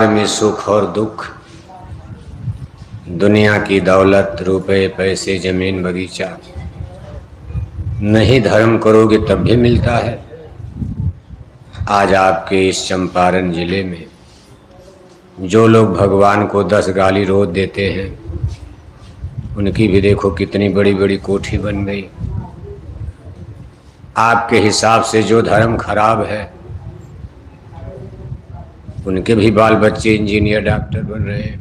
में सुख और दुख, दुनिया की दौलत, रुपए पैसे, जमीन बगीचा, नहीं धर्म करोगे तब भी मिलता है। आज आपके इस चंपारण जिले में जो लोग भगवान को 10 गाली रोज देते हैं, उनकी भी देखो कितनी बड़ी बड़ी कोठी बन गई। आपके हिसाब से जो धर्म खराब है, उनके भी बाल बच्चे इंजीनियर डॉक्टर बन रहे हैं।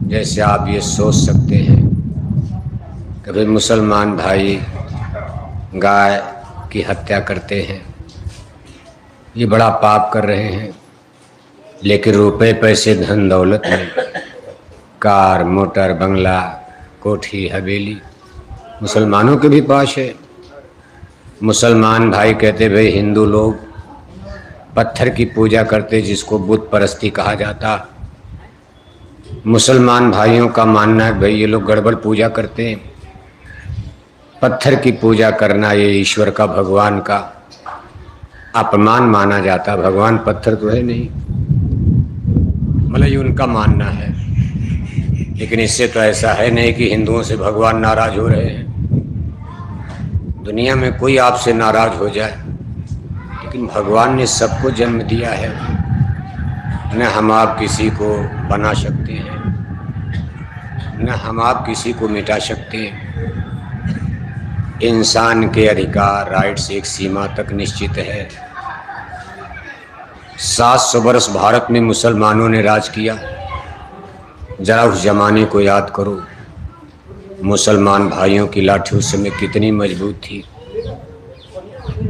जैसे आप ये सोच सकते हैं, कभी मुसलमान भाई गाय की हत्या करते हैं, ये बड़ा पाप कर रहे हैं। लेकिन रुपए पैसे धन दौलत में कार मोटर बंगला कोठी हवेली मुसलमानों के भी पास है। मुसलमान भाई कहते भाई हिंदू लोग पत्थर की पूजा करते, जिसको बुत परस्ती कहा जाता। मुसलमान भाइयों का मानना है भाई ये लोग गड़बड़ पूजा करते हैं। पत्थर की पूजा करना ये ईश्वर का, भगवान का अपमान माना जाता। भगवान पत्थर तो है नहीं, मतलब ये उनका मानना है। लेकिन इससे तो ऐसा है नहीं कि हिंदुओं से भगवान नाराज हो रहे हैं। दुनिया में कोई आपसे नाराज हो जाए, लेकिन भगवान ने सबको जन्म दिया है। न हम आप किसी को बना सकते हैं, न हम आप किसी को मिटा सकते हैं। इंसान के अधिकार राइट्स एक सीमा तक निश्चित है। 700 वर्ष भारत में मुसलमानों ने राज किया। जरा उस जमाने को याद करो, मुसलमान भाइयों की लाठी उस समय कितनी मजबूत थी।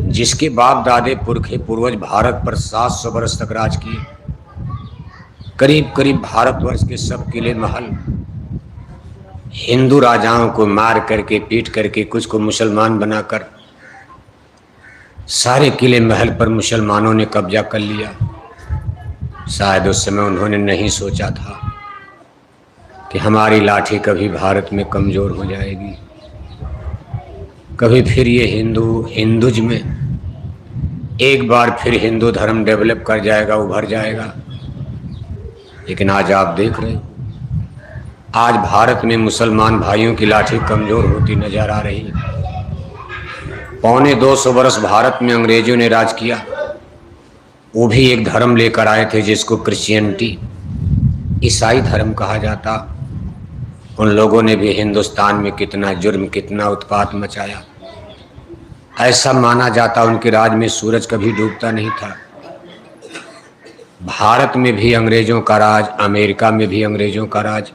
जिसके बाप दादे पुरखे पूर्वज भारत पर 700 वर्ष तक राज किए, करीब करीब भारतवर्ष के सब किले महल हिंदू राजाओं को मार करके पीट करके कुछ को मुसलमान बनाकर सारे किले महल पर मुसलमानों ने कब्जा कर लिया। शायद उस समय उन्होंने नहीं सोचा था कि हमारी लाठी कभी भारत में कमजोर हो जाएगी, कभी फिर ये हिंदुज में एक बार फिर हिंदू धर्म डेवलप कर जाएगा, उभर जाएगा। लेकिन आज आप देख रहे हो, आज भारत में मुसलमान भाइयों की लाठी कमजोर होती नजर आ रही है। 250 वर्ष भारत में अंग्रेजों ने राज किया। वो भी एक धर्म लेकर आए थे जिसको क्रिश्चियनिटी, ईसाई धर्म कहा जाता। उन लोगों ने भी हिंदुस्तान में कितना जुर्म, कितना उत्पात मचाया। ऐसा माना जाता उनके राज में सूरज कभी डूबता नहीं था। भारत में भी अंग्रेजों का राज, अमेरिका में भी अंग्रेजों का राज।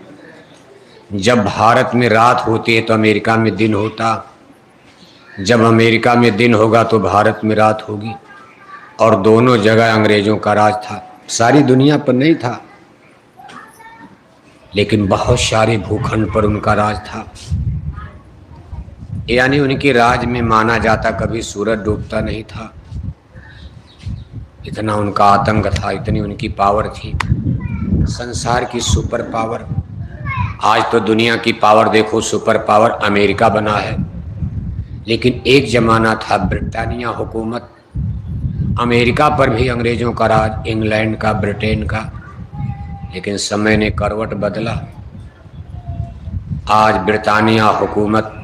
जब भारत में रात होती है तो अमेरिका में दिन होता, जब अमेरिका में दिन होगा तो भारत में रात होगी। और दोनों जगह अंग्रेजों का राज था। सारी दुनिया पर नहीं था, लेकिन बहुत सारे भूखंड पर उनका राज था। यानी उनके राज में माना जाता कभी सूरज डूबता नहीं था। इतना उनका आतंक था, इतनी उनकी पावर थी, संसार की सुपर पावर। आज तो दुनिया की पावर देखो, सुपर पावर अमेरिका बना है। लेकिन एक जमाना था ब्रिटानिया हुकूमत, अमेरिका पर भी अंग्रेजों का राज, इंग्लैंड का, ब्रिटेन का। लेकिन समय ने करवट बदला। आज ब्रिटानिया हुकूमत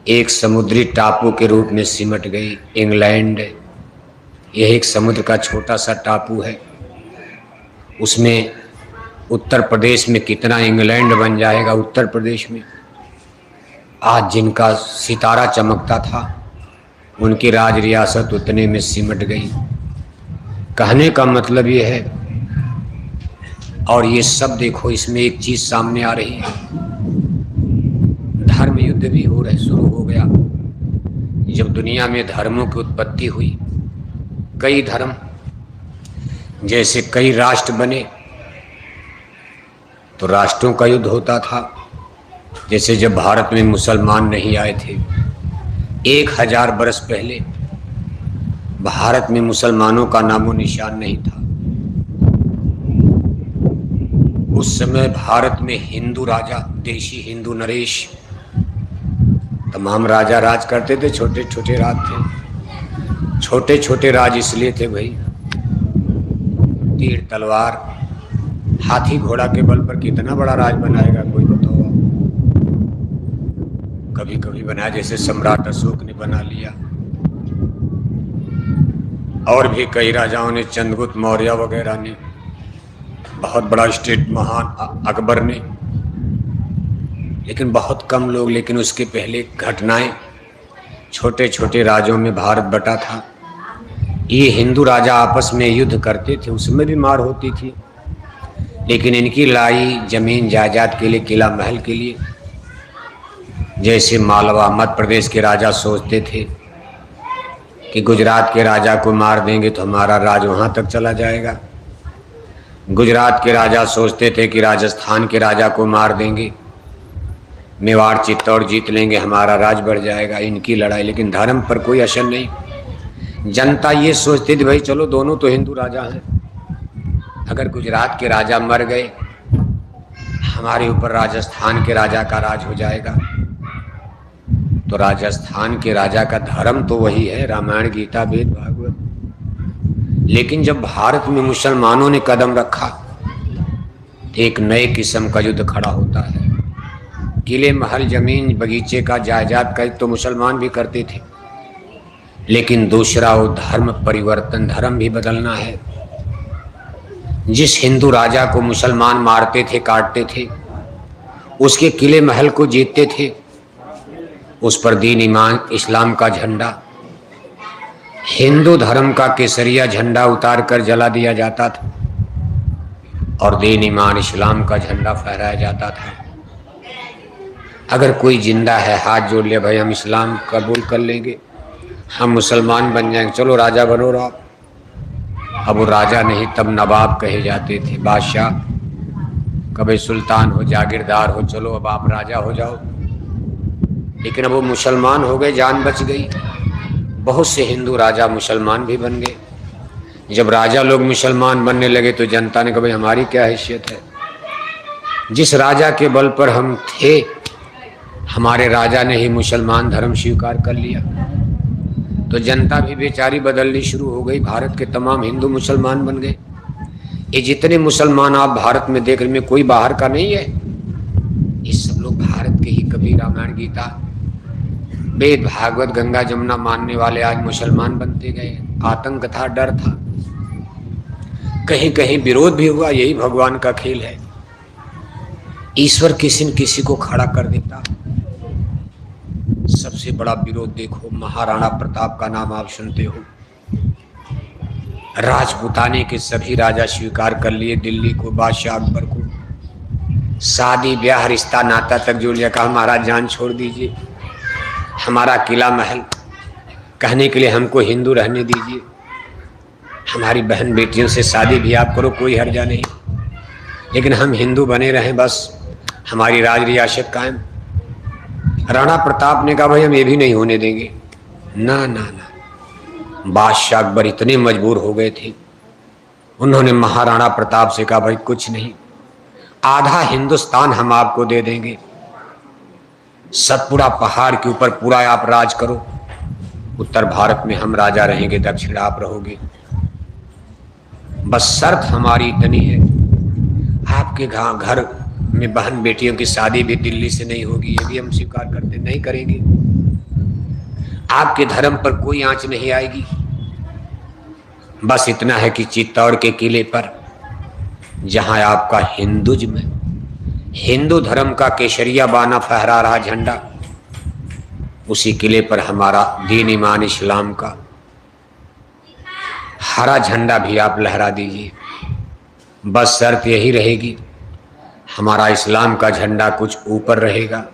एक समुद्री टापू के रूप में सिमट गई। इंग्लैंड यह एक समुद्र का छोटा सा टापू है, उसमें उत्तर प्रदेश में कितना इंग्लैंड बन जाएगा। उत्तर प्रदेश में आज जिनका सितारा चमकता था, उनकी राज रियासत उतने में सिमट गई। कहने का मतलब ये है, और ये सब देखो, इसमें एक चीज सामने आ रही है, धर्म युद्ध भी हो रहे, शुरू हो गया। जब दुनिया में धर्मों की उत्पत्ति हुई, कई धर्म, जैसे कई राष्ट्र बने, तो राष्ट्रों का युद्ध होता था। जैसे जब भारत में मुसलमान नहीं आए थे, 1000 वर्ष पहले भारत में मुसलमानों का नामो निशान नहीं था। उस समय भारत में हिंदू राजा, देशी हिंदू नरेश, तमाम राजा राज करते थे। छोटे छोटे राज थे, छोटे छोटे राज इसलिए थे भाई तीर तलवार हाथी घोड़ा के बल पर कितना बड़ा राज बनाएगा कोई बताओ आप। कभी कभी बनाया जैसे सम्राट अशोक ने बना लिया, और भी कई राजाओं ने, चंद्रगुप्त मौर्य वगैरह ने, बहुत बड़ा स्टेट महान अकबर ने, लेकिन बहुत कम लोग। लेकिन उसके पहले घटनाएं, छोटे छोटे राज्यों में भारत बटा था। ये हिंदू राजा आपस में युद्ध करते थे, उसमें भी मार होती थी, लेकिन इनकी लड़ाई जमीन जायदाद के लिए, किला महल के लिए। जैसे मालवा मध्य प्रदेश के राजा सोचते थे कि गुजरात के राजा को मार देंगे तो हमारा राज वहाँ तक चला जाएगा। गुजरात के राजा सोचते थे कि राजस्थान के राजा को मार देंगे, मेवाड़ चित्तौड़ जीत लेंगे, हमारा राज बढ़ जाएगा। इनकी लड़ाई, लेकिन धर्म पर कोई असर नहीं। जनता ये सोचती थी भाई चलो दोनों तो हिंदू राजा हैं, अगर गुजरात के राजा मर गए हमारे ऊपर राजस्थान के राजा का राज हो जाएगा। तो राजस्थान के राजा का धर्म तो वही है, रामायण गीता वेद भागवत। लेकिन जब भारत में मुसलमानों ने कदम रखा तो एक नए किस्म का युद्ध खड़ा होता है। किले महल जमीन बगीचे का जायदाद का तो मुसलमान भी करते थे, लेकिन दूसरा वो धर्म परिवर्तन, धर्म भी बदलना है। जिस हिंदू राजा को मुसलमान मारते थे, काटते थे, उसके किले महल को जीतते थे, उस पर दीन ईमान इस्लाम का झंडा, हिंदू धर्म का केसरिया झंडा उतार कर जला दिया जाता था और दीन ईमान इस्लाम का झंडा फहराया जाता था। अगर कोई जिंदा है हाथ जोड़ लिया, भाई हम इस्लाम कबूल कर लेंगे, हम मुसलमान बन जाएंगे, चलो राजा बनो आप। अब वो राजा नहीं, तब नवाब कहे जाते थे, बादशाह, कभी सुल्तान हो, जागीरदार हो, चलो अब आप राजा हो जाओ। लेकिन अब वो मुसलमान हो गए, जान बच गई। बहुत से हिंदू राजा मुसलमान भी बन गए। जब राजा लोग मुसलमान बनने लगे तो जनता ने कहा भाई हमारी क्या हैसियत है, जिस राजा के बल पर हम थे हमारे राजा ने ही मुसलमान धर्म स्वीकार कर लिया। तो जनता भी बेचारी बदलनी शुरू हो गई, भारत के तमाम हिंदू मुसलमान बन गए। ये जितने मुसलमान आप भारत में देख रहे हैं, कोई बाहर का नहीं है, ये सब लोग भारत के ही। कभी रामायण गीता वेद भागवत गंगा जमुना मानने वाले आज मुसलमान बनते गए। आतंक था, डर था, कहीं कहीं विरोध भी हुआ, यही भगवान का खेल है। ईश्वर किसी न किसी को खड़ा कर देता। सबसे बड़ा विरोध देखो, महाराणा प्रताप का नाम आप सुनते हो। राजपूताने के सभी राजा स्वीकार कर लिए दिल्ली को, बादशाह अकबर को, शादी ब्याह रिश्ता नाता तक जोड़ लिया। कहा महाराज जान छोड़ दीजिए, हमारा किला महल, कहने के लिए हमको हिंदू रहने दीजिए, हमारी बहन बेटियों से शादी भी आप करो, कोई हर्जा नहीं, लेकिन हम हिंदू बने रहें, बस हमारी राज रियासत कायम। राणा प्रताप ने कहा भाई हम ये भी नहीं होने देंगे। ना ना ना, बादशाह अकबर इतने मजबूर हो गए थे, उन्होंने महाराणा प्रताप से कहा भाई कुछ नहीं, आधा हिंदुस्तान हम आपको दे देंगे, सतपुड़ा पहाड़ के ऊपर पूरा आप राज करो, उत्तर भारत में हम राजा रहेंगे, दक्षिण आप रहोगे, बस शर्त हमारी इतनी है, आपके घर में बहन बेटियों की शादी भी दिल्ली से नहीं होगी, ये भी हम स्वीकार करते नहीं करेंगे, आपके धर्म पर कोई आंच नहीं आएगी, बस इतना है कि चित्तौड़ के किले पर जहां आपका हिंदुज्म में हिंदू धर्म का केसरिया बाना फहरा रहा झंडा, उसी किले पर हमारा दीन ईमान इस्लाम का हरा झंडा भी आप लहरा दीजिए। बस शर्त यही रहेगी, हमारा इस्लाम का झंडा कुछ ऊपर रहेगा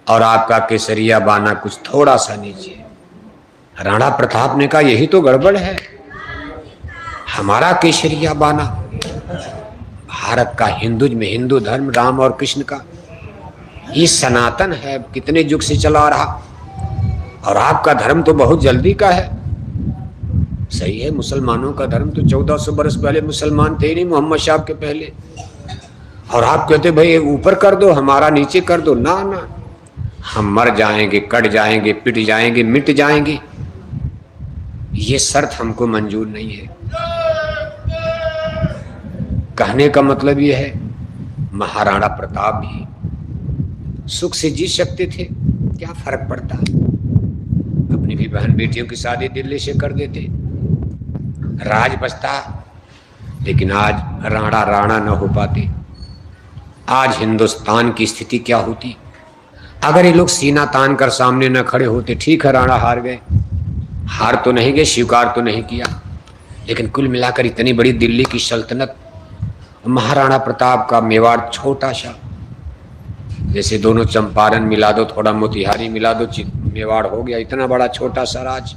और आपका केसरिया बाना कुछ थोड़ा सा नीचे। राणा प्रताप ने कहा यही तो गड़बड़ है, हमारा केसरिया बाना भारत का हिंदुज्म, हिंदू धर्म, राम और कृष्ण का, ये सनातन है, कितने युग से चला रहा, और आपका धर्म तो बहुत जल्दी का है। सही है, मुसलमानों का धर्म तो 1400 बरस पहले मुसलमान थे ही नहीं, मोहम्मद साहब के पहले, और आप कहते भाई ऊपर कर दो, हमारा नीचे कर दो। ना ना, हम मर जाएंगे, कट जाएंगे, पिट जाएंगे, मिट जाएंगे, ये शर्त हमको मंजूर नहीं है। कहने का मतलब यह है महाराणा प्रताप भी सुख से जी सकते थे, क्या फर्क पड़ता, अपनी भी बहन बेटियों की शादी दिल्ली से कर देते, राज बचता। लेकिन आज राणा राणा न हो पाते। आज हिंदुस्तान की स्थिति क्या होती अगर ये लोग सीना तान कर सामने न खड़े होते। ठीक है, राणा हार गए, हार तो नहीं गए, स्वीकार तो नहीं किया, लेकिन कुल मिलाकर इतनी बड़ी दिल्ली की सल्तनत, महाराणा प्रताप का मेवाड़ छोटा सा, जैसे दोनों चंपारण मिला दो, थोड़ा मोतिहारी मिला दो, मेवाड़ हो गया इतना बड़ा छोटा सा राज।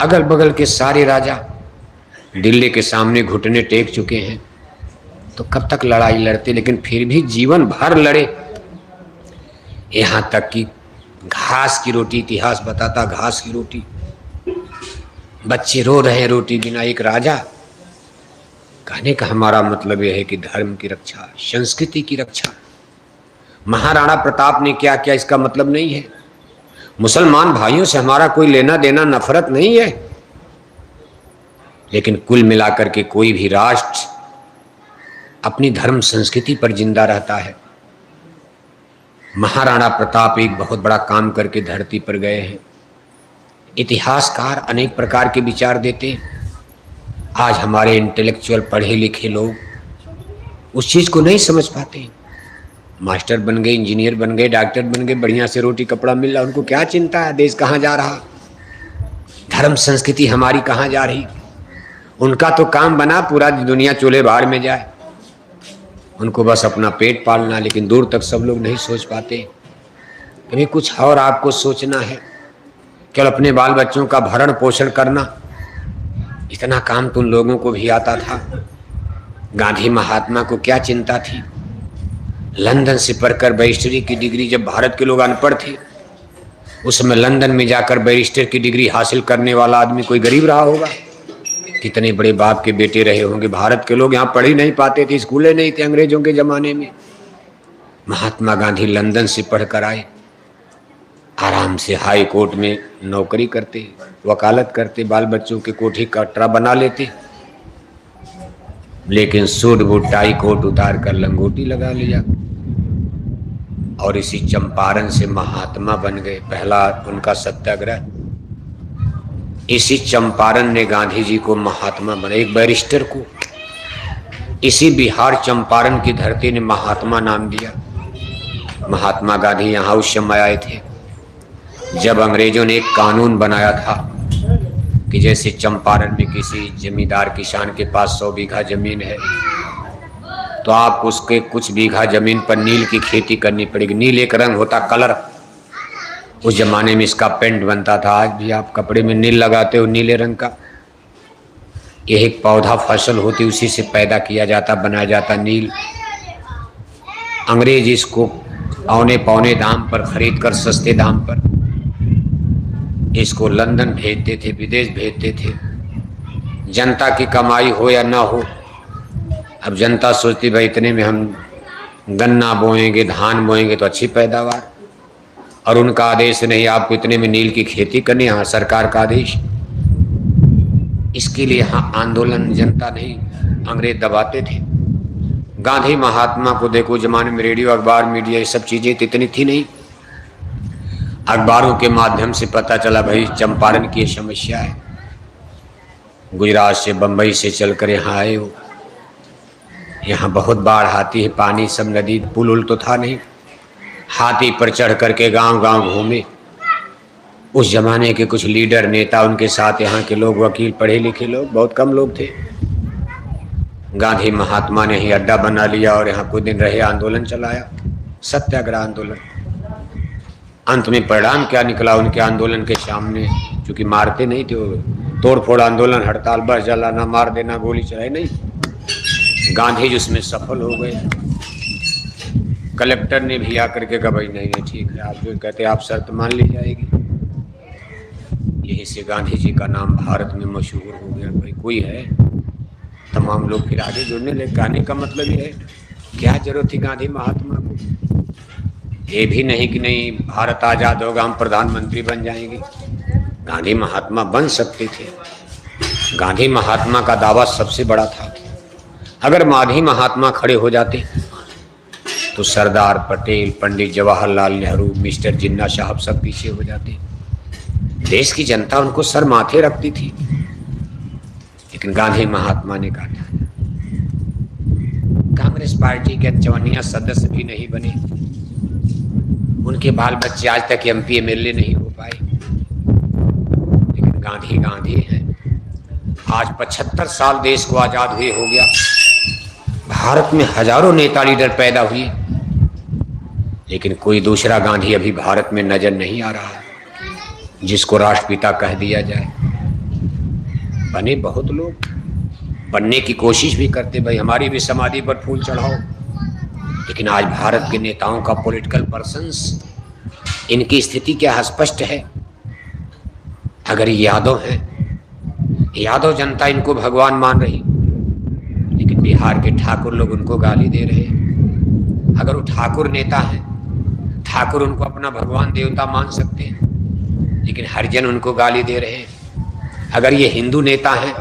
अगल बगल के सारे राजा दिल्ली के सामने घुटने टेक चुके हैं, तो कब तक लड़ाई लड़ते। लेकिन फिर भी जीवन भर लड़े, यहां तक कि घास की रोटी, इतिहास बताता घास की रोटी, बच्चे रो रहे हैं रोटी बिना। एक राजा, कहने का हमारा मतलब यह है कि धर्म की रक्षा, संस्कृति की रक्षा। महाराणा प्रताप ने क्या किया इसका मतलब नहीं है, मुसलमान भाइयों से हमारा कोई लेना देना नफरत नहीं है, लेकिन कुल मिलाकर के कोई भी राष्ट्र अपनी धर्म संस्कृति पर जिंदा रहता है। महाराणा प्रताप एक बहुत बड़ा काम करके धरती पर गए हैं। इतिहासकार अनेक प्रकार के विचार देते, आज हमारे इंटेलेक्चुअल पढ़े लिखे लोग उस चीज को नहीं समझ पाते। मास्टर बन गए, इंजीनियर बन गए, डॉक्टर बन गए, बढ़िया से रोटी कपड़ा मिल रहा, उनको क्या चिंता है देश कहाँ जा रहा, धर्म संस्कृति हमारी कहाँ जा रही। उनका तो काम बना पूरा दुनिया चूल्हे भाड़ में जाए, उनको बस अपना पेट पालना। लेकिन दूर तक सब लोग नहीं सोच पाते। कभी कुछ और आपको सोचना है, केवल अपने बाल बच्चों का भरण पोषण करना, इतना काम तो उन लोगों को भी आता था। गांधी महात्मा को क्या चिंता थी, लंदन से पढ़कर बैरिस्टरी की डिग्री, जब भारत के लोग अनपढ़ थे उस समय लंदन में जाकर बैरिस्टर की डिग्री हासिल करने वाला आदमी कोई गरीब रहा होगा। कितने बड़े बाप के बेटे रहे होंगे। भारत के लोग यहाँ पढ़ ही नहीं पाते थे, स्कूलें नहीं थे अंग्रेजों के जमाने में। महात्मा गांधी लंदन से पढ़कर आए, आराम से हाई कोर्ट में नौकरी करते, वकालत करते, बाल बच्चों के कोठी कटरा बना लेते। लेकिन सूट बूट टाई कोट उतार कर लंगोटी लगा लिया और इसी चंपारण से महात्मा बन गए। पहला उनका सत्याग्रह इसी चंपारण ने गांधी जी को महात्मा बना। एक बैरिस्टर को इसी बिहार चंपारण की धरती ने महात्मा नाम दिया। महात्मा गांधी यहाँ उस समय आए थे जब अंग्रेजों ने एक कानून बनाया था कि जैसे चंपारण में किसी जमींदार किसान के पास 100 बीघा जमीन है तो आप उसके कुछ बीघा जमीन पर नील की खेती करनी पड़ेगी। नील एक रंग होता, कलर, उस जमाने में इसका पेंट बनता था। आज भी आप कपड़े में नील लगाते हो, नीले रंग का। यह एक पौधा फसल होती, उसी से पैदा किया जाता, बनाया जाता नील। अंग्रेज इसको औने पौने दाम पर खरीद कर, सस्ते दाम पर इसको लंदन भेजते थे, विदेश भेजते थे। जनता की कमाई हो या ना हो, अब जनता सोचती भाई इतने में हम गन्ना बोएंगे, धान बोएंगे तो अच्छी पैदावार, और उनका आदेश नहीं आपको इतने में नील की खेती करनी, यहाँ सरकार का आदेश। इसके लिए यहाँ आंदोलन जनता नहीं, अंग्रेज दबाते थे। गांधी महात्मा को देखो, जमाने में रेडियो अखबार मीडिया ये सब चीजें इतनी थी नहीं। अखबारों के माध्यम से पता चला भाई चंपारण की समस्या है, गुजरात से बंबई से चलकर यहाँ आए हो, यहाँ बहुत बाढ़ आती है, पानी सब नदी, पुल उल तो था नहीं, हाथी पर चढ़ करके गांव गांव घूमे। उस जमाने के कुछ लीडर नेता, उनके साथ यहाँ के लोग, वकील, पढ़े लिखे लोग, बहुत कम लोग थे। गांधी महात्मा ने ही अड्डा बना लिया और यहाँ कुछ दिन रहे, आंदोलन चलाया, सत्याग्रह आंदोलन। अंत में परिणाम क्या निकला उनके आंदोलन के सामने, क्योंकि मारते नहीं थे, तोड़ फोड़ आंदोलन, हड़ताल, बस जलाना, मार देना, गोली चलाई नहीं। गांधी जी उसमें सफल हो गए। कलेक्टर ने भी आकर के कहा भाई नहीं ठीक है, आप जो कहते आप शर्त मान ली जाएगी। यही से गांधी जी का नाम भारत में मशहूर हो गया। भाई कोई है, तमाम लोग फिर आगे जुड़ने लगे। कहने का मतलब ये है, क्या जरूरत थी गांधी महात्मा को? ये भी नहीं कि नहीं भारत आज़ाद होगा हम प्रधानमंत्री बन जाएंगे। गांधी महात्मा बन सकते थे। गांधी महात्मा का दावा सबसे बड़ा था। अगर माधी महात्मा खड़े हो जाते तो सरदार पटेल, पंडित जवाहरलाल नेहरू, मिस्टर जिन्ना साहब सब पीछे हो जाते। देश की जनता उनको सर माथे रखती थी, लेकिन गांधी महात्मा ने कहा। कांग्रेस पार्टी के 54 सदस्य भी नहीं बने, उनके बाल बच्चे आज तक एमपी एमएलए नहीं हो पाए, लेकिन गांधी गांधी हैं। आज 75 साल देश को आजाद हुए हो गया, भारत में हजारों नेता लीडर पैदा हुए, लेकिन कोई दूसरा गांधी अभी भारत में नजर नहीं आ रहा जिसको राष्ट्रपिता कह दिया जाए। बने बहुत लोग, बनने की कोशिश भी करते, भाई हमारी भी समाधि पर फूल चढ़ाओ, लेकिन आज भारत के नेताओं का, पॉलिटिकल पर्संस, इनकी स्थिति क्या स्पष्ट है। अगर यादव है, यादव जनता इनको भगवान मान रही, लेकिन बिहार के ठाकुर लोग उनको गाली दे रहे। अगर वो ठाकुर नेता है, ठाकुर उनको अपना भगवान देवता मान सकते हैं, लेकिन हरिजन उनको गाली दे रहे। अगर ये हिंदू नेता है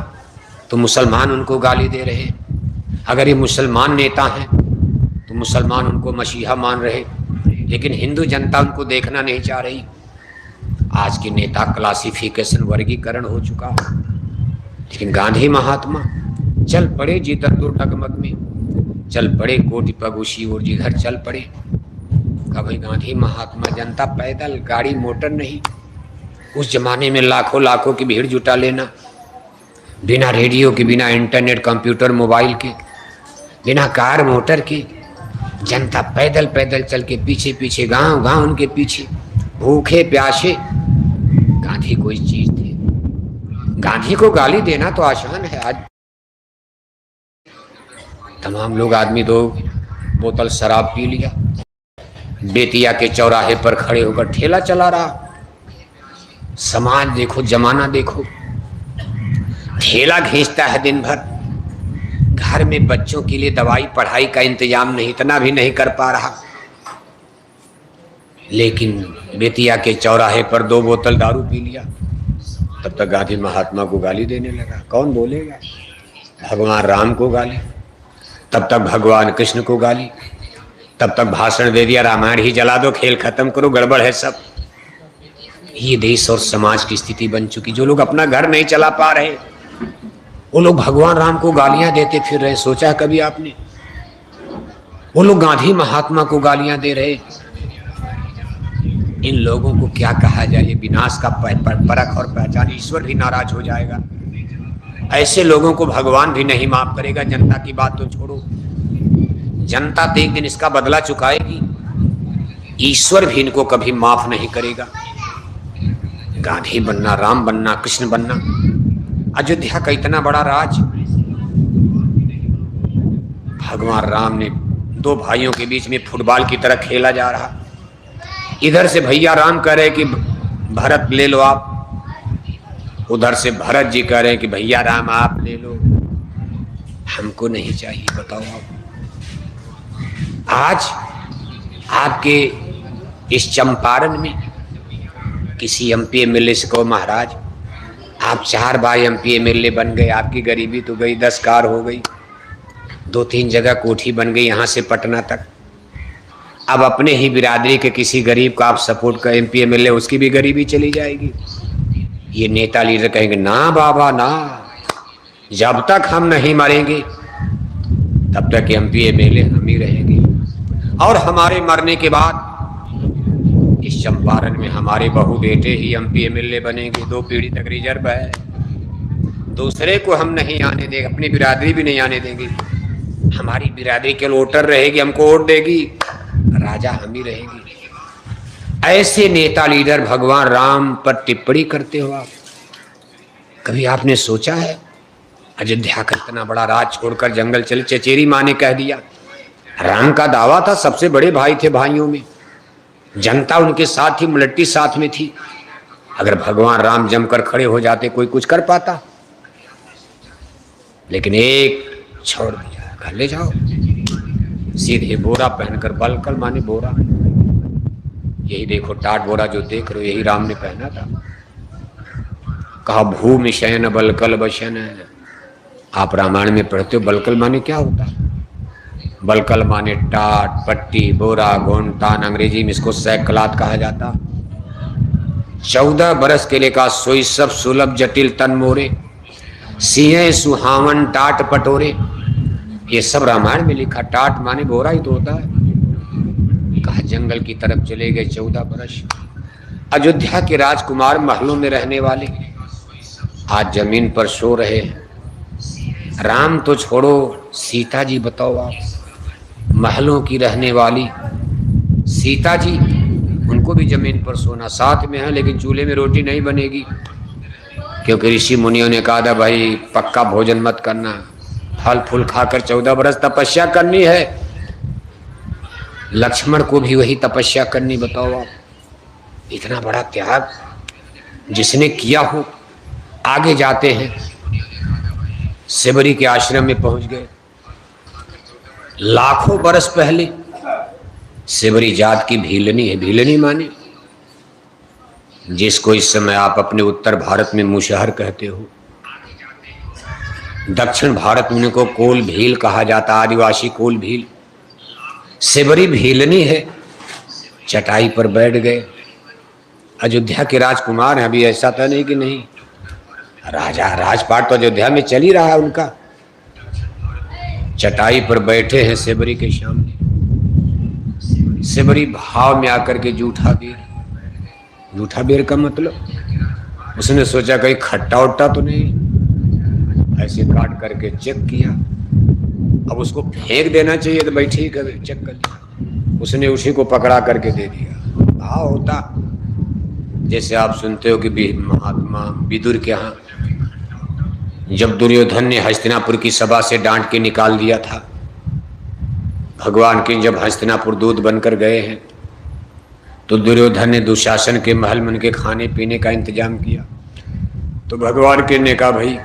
तो मुसलमान उनको गाली दे रहे। अगर ये मुसलमान नेता हैं तो मुसलमान उनको मसीहा मान रहे, लेकिन हिंदू जनता उनको देखना नहीं चाह रही। आज के नेता क्लासिफिकेशन, वर्गीकरण हो चुका, लेकिन गांधी महात्मा चल पड़े जिधर दो टकमक में, चल पड़े कोटि पगुशी और जिधर चल पड़े। कभी गांधी महात्मा, जनता पैदल, गाड़ी मोटर नहीं। उस जमाने में लाखों लाखों की भीड़ जुटा लेना, बिना रेडियो के, बिना इंटरनेट, कंप्यूटर, मोबाइल के, बिना कार मोटर के, जनता पैदल पैदल चल के पीछे पीछे, गांव गांव उनके पीछे, भूखे प्यासे। गांधी कोई चीज थी। गांधी को गाली देना तो आसान है। आज तमाम लोग, आदमी 2 बोतल शराब पी लिया, बेतिया के चौराहे पर खड़े होकर ठेला चला रहा। समाज देखो, जमाना देखो, ठेला खींचता है दिन भर। घर में बच्चों के लिए दवाई पढ़ाई का इंतजाम नहीं, इतना भी नहीं कर पा रहा, लेकिन बेतिया के चौराहे पर 2 बोतल दारू पी लिया। तब तक गांधी महात्मा को गाली देने लगा। कौन बोलेगा? भगवान राम को गाली, तब तक भगवान कृष्ण को गाली, तब तक भाषण दे दिया, रामायण ही जला दो, खेल खत्म करो, गड़बड़ है सब। ये देश और समाज की स्थिति बन चुकी। जो लोग अपना घर नहीं चला पा रहे, वो लोग भगवान राम को गालियां देते फिर रहे। सोचा कभी आपने? वो लोग गांधी महात्मा को गालियां दे रहे। इन लोगों को क्या कहा जाए? ये विनाश का परख और पहचान। ईश्वर भी नाराज हो जाएगा, ऐसे लोगों को भगवान भी नहीं माफ करेगा। जनता की बात तो छोड़ो, जनता तो एक दिन इसका बदला चुकाएगी, ईश्वर भी इनको कभी माफ नहीं करेगा। गांधी बनना, राम बनना, कृष्ण बनना, अयोध्या का इतना बड़ा राज, भगवान राम ने 2 भाइयों के बीच में फुटबॉल की तरह खेला जा रहा। इधर से भैया राम कह रहे कि भरत ले लो आप, उधर से भरत जी कह रहे हैं कि भैया राम आप ले लो। हमको नहीं चाहिए, बताओ आप। आज आपके इस चंपारण में किसी एमपी एमएलए से कहो, महाराज आप 4 बार एमपी एमएलए बन गए, आपकी गरीबी तो गई, 10 कार हो गई, 2-3 जगह कोठी बन गई, यहाँ से पटना तक। अब अपने ही बिरादरी के किसी गरीब को आप सपोर्ट कर एमपी एमएलए, उसकी भी गरीबी चली जाएगी। ये नेता लीडर कहेंगे ना बाबा ना, जब तक हम नहीं मरेंगे तब तक एमपी एमएलए हम ही रहेंगे, और हमारे मरने के बाद इस चंपारण में हमारे बहू बेटे ही एमपी एमएलए बनेंगे। 2 पीढ़ी तक रिजर्व है, दूसरे को हम नहीं आने देंगे, अपनी बिरादरी भी नहीं आने देंगे। हमारी बिरादरी के वोटर रहेगी, हमको वोट देगी, राजा हम ही रहेंगे। ऐसे नेता लीडर भगवान राम पर टिप्पणी करते हो आप? कभी आपने सोचा है? अयोध्या का इतना बड़ा राज छोड़कर जंगल चले। चचेरी माँ ने कह दिया, राम का दावा था, सबसे बड़े भाई थे भाइयों में, जनता उनके साथ थी, मुलट्टी साथ में थी। अगर भगवान राम जमकर खड़े हो जाते कोई कुछ कर पाता? लेकिन एक छोड़ दिया, घर ले जाओ, सीधे बोरा पहनकर, बलकल माने बोरा, यही देखो टाट बोरा जो देख रहे हो, यही राम ने पहना था। कहा भूमि शयन बलकल बशन, आप रामायण में पढ़ते हो बलकल माने क्या होता है? बलकल माने टाट, पट्टी, बोरा, गोंटान, अंग्रेजी में इसको सैकलात कहा जाता। 14 बरस के लिए का सोई सब सुलभ जटिल तन मोरे, सिंह सुहावन टाट पटोरे। ये सब रामायण में लिखा। टाट माने बोरा ही तो होता है। कहा जंगल की तरफ चले गए 14 बरस। अयोध्या के राजकुमार महलों में रहने वाले आज जमीन पर सो रहे हैं। राम तो छोड़ो, सीता जी बताओ आप, महलों की रहने वाली सीता जी, उनको भी जमीन पर सोना। साथ में है लेकिन चूल्हे में रोटी नहीं बनेगी, क्योंकि ऋषि मुनियों ने कहा था भाई पक्का भोजन मत करना, फल फूल खाकर 14 बरस तपस्या करनी है। लक्ष्मण को भी वही तपस्या करनी। बताओ आप, इतना बड़ा त्याग जिसने किया हो। आगे जाते हैं, सेबरी के आश्रम में पहुंच गए। लाखों बरस पहले सेबरी जात की भीलनी है। भीलनी माने जिसको इस समय आप अपने उत्तर भारत में मुशहर कहते हो, दक्षिण भारत में उनको कोल भील कहा जाता, आदिवासी कोल भील। सेबरी भीलनी है। चटाई पर बैठ गए। अयोध्या के राजकुमार हैं, अभी ऐसा था नहीं कि नहीं, राजा राजपाट तो अयोध्या में चल ही रहा है उनका। चटाई पर बैठे हैं सेबरी के सामने। सेबरी भाव में आकर के जूठा बेर, जूठा बेर का मतलब उसने सोचा कहीं खट्टा उट्टा तो नहीं, ऐसे काट करके चेक किया। अब उसको फेंक देना चाहिए तो बैठे ही कर चेक कर लिया। उसने उसी को पकड़ा करके दे दिया। भाव होता जैसे आप सुनते हो कि महात्मा विदुर के यहाँ जब दुर्योधन ने हस्तिनापुर की सभा से डांट के निकाल दिया था, भगवान के जब हस्तिनापुर दूत बनकर गए हैं तो दुर्योधन ने दुशासन के महल में उनके खाने पीने का इंतजाम किया। तो भगवान के ने कहा भाई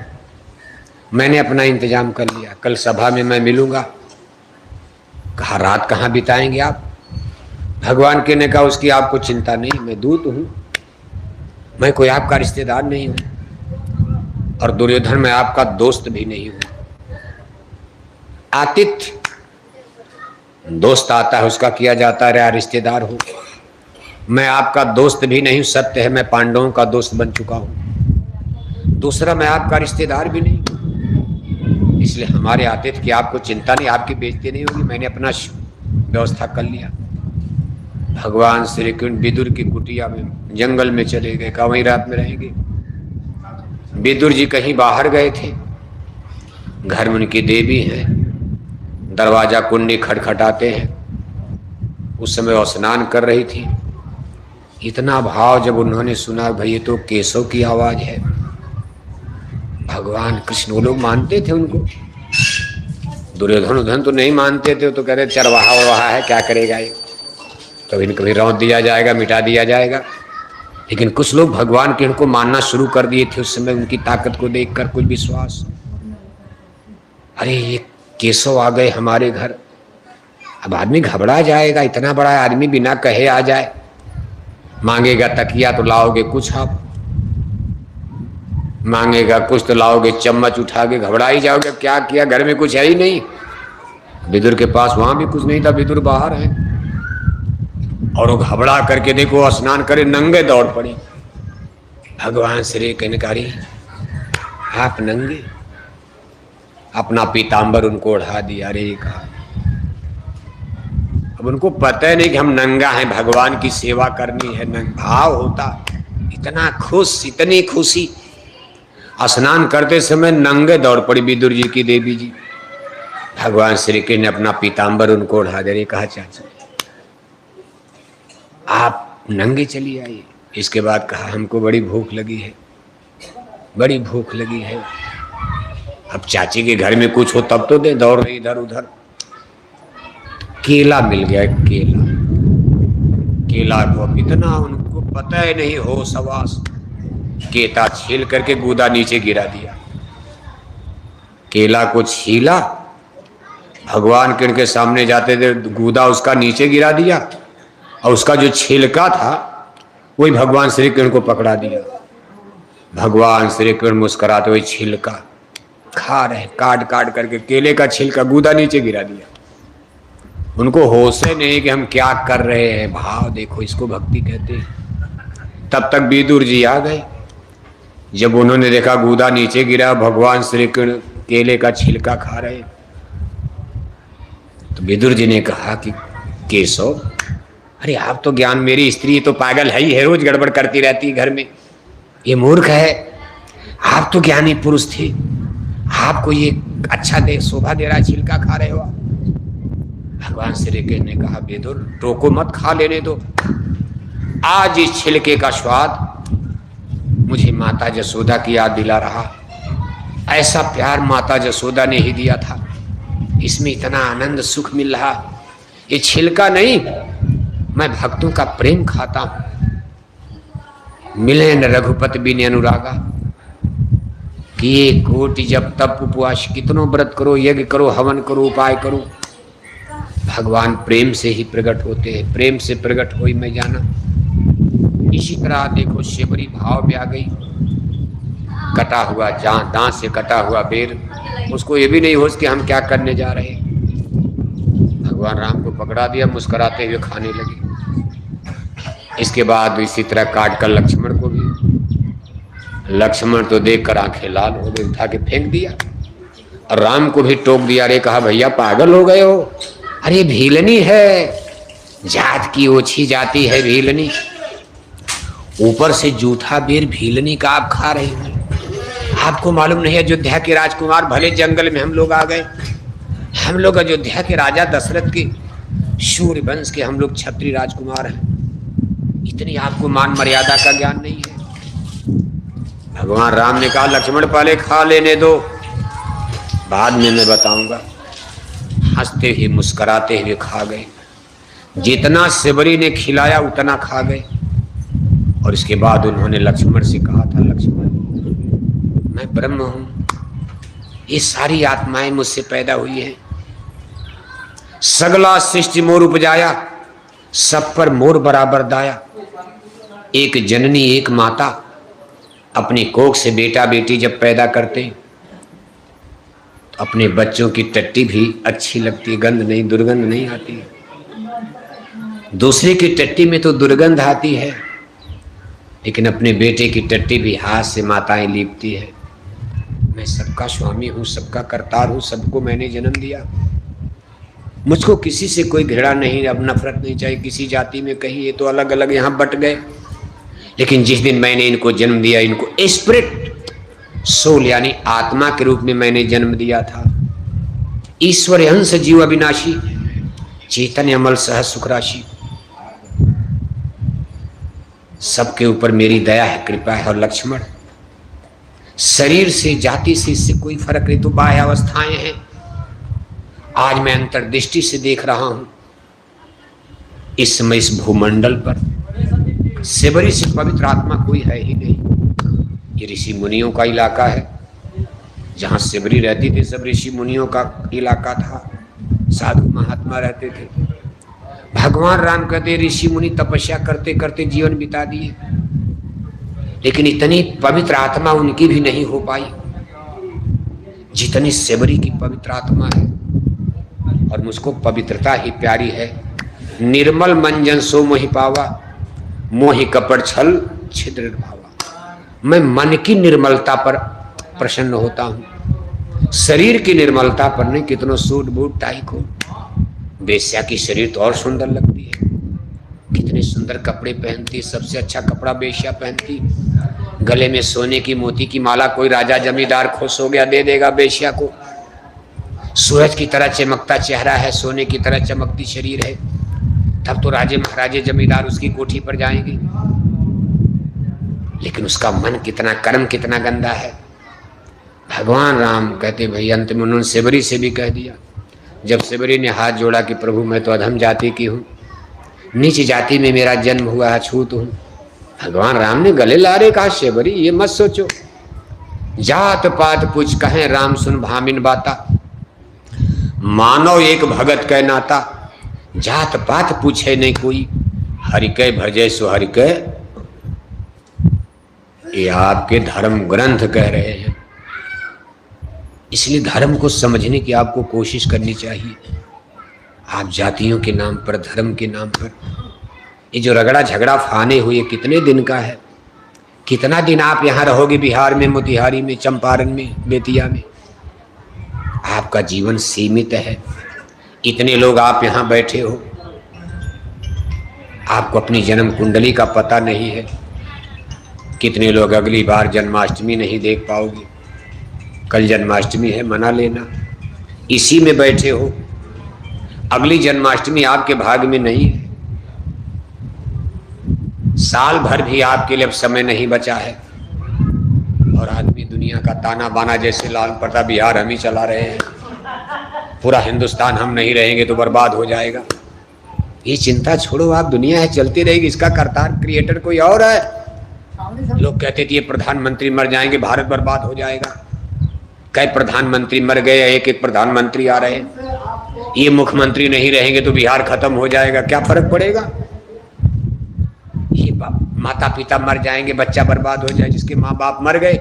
मैंने अपना इंतजाम कर लिया, कल सभा में मैं मिलूंगा। कहा रात कहाँ बिताएंगे आप? भगवान के ने कहा उसकी आपको चिंता नहीं, मैं दूत हूँ, मैं कोई आपका रिश्तेदार नहीं हूँ, और दुर्योधन मैं आपका दोस्त भी नहीं हूँ। आतिथ्य दोस्त आता है उसका किया जाता है, रिश्तेदार हूँ। मैं आपका दोस्त भी नहीं, सत्य है मैं पांडवों का दोस्त बन चुका हूँ। दूसरा मैं आपका रिश्तेदार भी नहीं, इसलिए हमारे आतिथ्य की आपको चिंता नहीं, आपकी बेइज्जती नहीं होगी, मैंने अपना व्यवस्था कर लिया। भगवान श्री कृष्ण विदुर की कुटिया में जंगल में चले गए, कहा वहीं रात में रहेंगे। विदुर जी कहीं बाहर गए थे, घर में उनकी देवी हैं, दरवाजा कुंडी खटखटाते हैं। उस समय वो स्नान कर रही थी। इतना भाव जब उन्होंने सुना भाई ये तो केशव की आवाज है। भगवान कृष्ण, वो लोग मानते थे उनको, दुर्योधन उधन तो नहीं मानते थे, तो कह रहे चरवाहा वरवाहा है, क्या करेगा ये, कभी न कभी रौंद दिया जाएगा, मिटा दिया जाएगा। लेकिन कुछ लोग भगवान के इनको मानना शुरू कर दिए थे उस समय, उनकी ताकत को देखकर कुछ विश्वास। अरे ये केशव आ गए हमारे घर, अब आदमी घबरा जाएगा, इतना बड़ा आदमी बिना कहे आ जाए। मांगेगा तकिया तो लाओगे कुछ, आप मांगेगा कुछ तो लाओगे चम्मच उठा के, घबरा ही जाओगे, क्या किया, घर में कुछ है ही नहीं। विदुर के पास वहां भी कुछ नहीं था, विदुर बाहर है, और वो घबरा करके देखो स्नान करे नंगे दौड़ पड़ी। भगवान श्री कनकारी आप नंगे, अपना पीताम्बर उनको ओढ़ा दिया। अरे कहा अब उनको पता है नहीं कि हम नंगा हैं, भगवान की सेवा करनी है, नंग भाव होता। इतना खुश, इतनी खुशी, स्नान करते समय नंगे दौड़ पड़ी विदुर जी की देवी जी। भगवान श्री कृष्ण ने अपना पीताम्बर उनको ओढ़ा दे। कहा चाचा आप नंगे चली आइए। इसके बाद कहा हमको बड़ी भूख लगी है, बड़ी भूख लगी है, अब चाची के घर में कुछ हो तब तो दे। दौड़ रही इधर उधर, केला मिल गया, केला। केला को इतना उनको पता ही नहीं हो सवास, केता छील करके गूदा नीचे गिरा दिया। केला को छीला, भगवान के सामने जाते थे, गूदा उसका नीचे गिरा दिया, और उसका जो छिलका था वही भगवान श्री कृष्ण को पकड़ा दिया। भगवान श्री कृष्ण मुस्कुराते हुए छिलका खा रहे, काट काट करके केले का छिलका गूदा नीचे गिरा दिया। उनको होश ही नहीं कि हम क्या कर रहे हैं। भाव देखो, इसको भक्ति कहते हैं। तब तक विदुर जी आ गए। जब उन्होंने देखा गूदा नीचे गिरा, भगवान श्री कृष्ण केले का छिलका खा रहे, तो विदुर जी ने कहा कि केशव, अरे आप तो ज्ञान, मेरी स्त्री तो पागल है ही है, रोज गड़बड़ करती रहती घर में, ये मूर्ख है। आप तो ज्ञानी पुरुष थे, आपको ये अच्छा दे शोभा दे रहा, छिलका खा रहे हो आप। भगवान श्री कृष्ण ने कहा विदुर, टोको मत, खा लेने दो। आज इस छिलके का स्वाद मुझे माता जसोदा की याद दिला रहा। ऐसा प्यार माता जसोदा ने ही दिया था, इसमें इतना आनंद सुख मिल रहा। ये छिलका नहीं, मैं भक्तों का प्रेम खाता हूं। मिले न रघुपति बिन अनुरागा, कि ये कोटि जब तप उपवास, कितनों व्रत करो, यज्ञ करो, हवन करो, उपाय करो, भगवान प्रेम से ही प्रकट होते हैं। प्रेम से प्रकट होई मैं जाना। इसी तरह देखो शेबरी भाव में आ गई। कटा हुआ दांत से कटा हुआ बेर, उसको ये भी नहीं होश कि हम क्या करने जा रहे हैं। भगवान राम को पकड़ा दिया, मुस्कुराते हुए खाने लगे। इसके बाद इसी तरह काट कर लक्ष्मण को भी। लक्ष्मण तो देखकर आंखें लाल हो गई, उठा के फेंक दिया। और राम को भी टोक दिया। अरे कहा भैया पागल हो गए हो, अरे भीलनी है, जात की ओछी जाती है भीलनी, ऊपर से जूठा बेर भीलनी का आप खा रहे हो। आपको मालूम नहीं, अयोध्या के राजकुमार, भले जंगल में हम लोग आ गए, हम लोग अयोध्या के राजा दशरथ के सूर्य वंश के हम लोग क्षत्रिय राजकुमार हैं, इतनी आपको मान मर्यादा का ज्ञान नहीं है। भगवान राम ने कहा लक्ष्मण पहले खा लेने दो, बाद में मैं बताऊंगा। हंसते हुए मुस्कुराते हुए खा गए। जितना सेबरी ने खिलाया उतना खा गए। और इसके बाद उन्होंने लक्ष्मण से कहा था, लक्ष्मण मैं ब्रह्म हूं, ये सारी आत्माएं मुझसे पैदा हुई हैं। सगला सृष्टि मोर उपजाया, सब पर मोर बराबर दाया। एक जननी एक माता अपनी कोख से बेटा बेटी जब पैदा करते, तो अपने बच्चों की टट्टी भी अच्छी लगती, गंध नहीं, दुर्गंध नहीं आती। दूसरे की टट्टी में तो दुर्गंध आती है, लेकिन अपने बेटे की टट्टी भी हाथ से माताएं लीपती है। मैं सबका स्वामी हूँ, सबका करतार हूँ, सबको मैंने जन्म दिया, मुझको किसी से कोई घृणा नहीं, अब नफरत नहीं चाहिए किसी जाति में कहीं। ये तो अलग अलग यहाँ बट गए, लेकिन जिस दिन मैंने इनको जन्म दिया, इनको स्पिरिट सोल यानी आत्मा के रूप में मैंने जन्म दिया था। ईश्वर अंश जीव अविनाशी, चेतन अमल सह सुख राशि। सबके ऊपर मेरी दया है, कृपा है। और लक्ष्मण शरीर से, जाति से इससे कोई फर्क नहीं, तो बाह्य अवस्थाएं हैं। आज मैं अंतर्दृष्टि से देख रहा हूं, इस समय इस भूमंडल पर सेबरी से पवित्र आत्मा कोई है ही नहीं। ये ऋषि मुनियों का इलाका है, जहां सेबरी रहती थी सब ऋषि मुनियों का इलाका था, साधु महात्मा रहते थे। भगवान राम कहते ऋषि मुनि तपस्या करते करते जीवन बिता दिए, लेकिन इतनी पवित्र आत्मा उनकी भी नहीं हो पाई जितनी सेबरी की पवित्र आत्मा है। और मुझको पवित्रता ही प्यारी है। निर्मल मंजन सो मोहि पावा, मोहि कपट छल छिद्र भावा। मैं मन की निर्मलता पर प्रसन्न होता हूँ, शरीर की निर्मलता पर नहीं। कितनों सूट बूट टाई को, वेश्या की शरीर तो और सुंदर लगती है, कितने सुंदर कपड़े पहनती, सबसे अच्छा कपड़ा वेश्या पहनती। गले में सोने की मोती की माला, कोई राजा जमींदार खुश हो गया दे देगा वेश्या को। सूरज की तरह चमकता चेहरा है, सोने की तरह चमकती शरीर है, तब तो राजे महाराजे जमींदार उसकी कोठी पर जाएंगे। लेकिन उसका मन कितना, कर्म कितना गंदा है। भगवान राम कहते भाई, अंत में उन्होंने सेबरी से भी कह दिया। जब सेबरी ने हाथ जोड़ा कि प्रभु मैं तो अधम जाति की हूँ, नीच जाति में मेरा जन्म हुआ है, छूत हूँ। भगवान राम ने गले लारे कहा सेबरी ये मत सोचो, जात पात पूछ कहें राम सुन भामिन बाता। मानव एक भगत कह नाता, जात पात पूछे नहीं कोई, हरि के भजे सो हरि के। ये आपके धर्म ग्रंथ कह रहे हैं। इसलिए धर्म को समझने की आपको कोशिश करनी चाहिए। आप जातियों के नाम पर, धर्म के नाम पर ये जो रगड़ा झगड़ा फाने हुए कितने दिन का है? कितना दिन आप यहाँ रहोगे? बिहार में, मोतिहारी में, चंपारण में, बेतिया में? आपका जीवन सीमित है। इतने लोग आप यहाँ बैठे हो, आपको अपनी जन्म कुंडली का पता नहीं है। कितने लोग अगली बार जन्माष्टमी नहीं देख पाओगे। कल जन्माष्टमी है, मना लेना। इसी में बैठे हो, अगली जन्माष्टमी आपके भाग्य में नहीं है। साल भर भी आपके लिए अब समय नहीं बचा है। और आदमी दुनिया का ताना बाना जैसे लाल पड़ता बिहार हम ही चला रहे हैं, पूरा हिंदुस्तान हम नहीं रहेंगे तो बर्बाद हो जाएगा। ये चिंता छोड़ो, आप दुनिया है चलती रहेगी, इसका करतार क्रिएटर कोई और है। लोग कहते थे ये प्रधानमंत्री मर जाएंगे भारत बर्बाद हो जाएगा। कई प्रधानमंत्री मर गए, एक एक प्रधानमंत्री आ रहे हैं। ये मुख्यमंत्री नहीं रहेंगे तो बिहार खत्म हो जाएगा, क्या फर्क पड़ेगा? ये माता पिता मर जाएंगे, बच्चा बर्बाद हो जाए। जिसके माँ बाप मर गए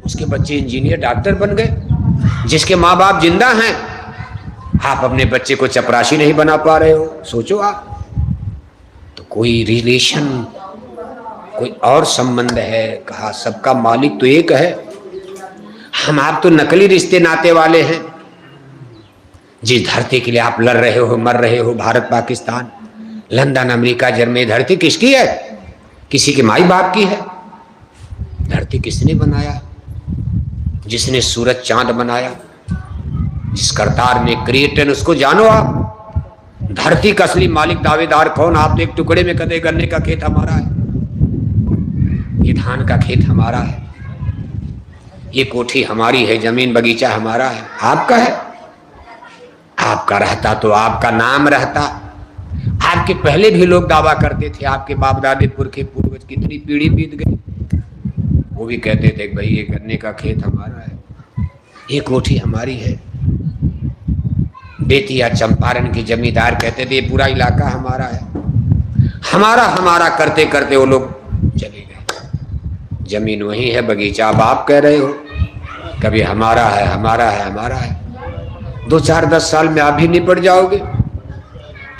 उसके बच्चे इंजीनियर डॉक्टर बन गए। जिसके माँ बाप जिंदा हैं, आप अपने बच्चे को चपरासी नहीं बना पा रहे हो। सोचो आप, तो कोई रिलेशन, कोई और संबंध है? कहा सबका मालिक तो एक है। हम आप तो नकली रिश्ते नाते वाले हैं। जिस धरती के लिए आप लड़ रहे हो, मर रहे हो, Bharat Pakistan, London, America, Germany, धरती किसकी है? किसी के माई बाप की है। धरती किसने बनाया? जिसने सूरज चांद बनाया, जिस करतार ने, क्रिएटर, उसको जानो आप। धरती का असली मालिक दावेदार कौन? आप तो एक टुकड़े में कदे गन्ने का खेत हमारा है, ये धान का खेत हमारा है, ये कोठी हमारी है, जमीन बगीचा हमारा है। आपका है? आपका रहता तो आपका नाम रहता। आपके पहले भी लोग दावा करते थे, आपके बाप दादे पुरखे पूर्वज कितनी पीढ़ी बीत गई, वो भी कहते थे भाई ये गन्ने का खेत हमारा है, ये कोठी हमारी है। बेतिया चंपारण के जमींदार कहते थे ये पूरा इलाका हमारा है। हमारा हमारा करते करते वो लोग चले गए। जमीन वही है, बगीचा अब आप कह रहे हो। कभी हमारा है, हमारा है, हमारा है। 2, 4, 10 साल में आप भी निपट जाओगे,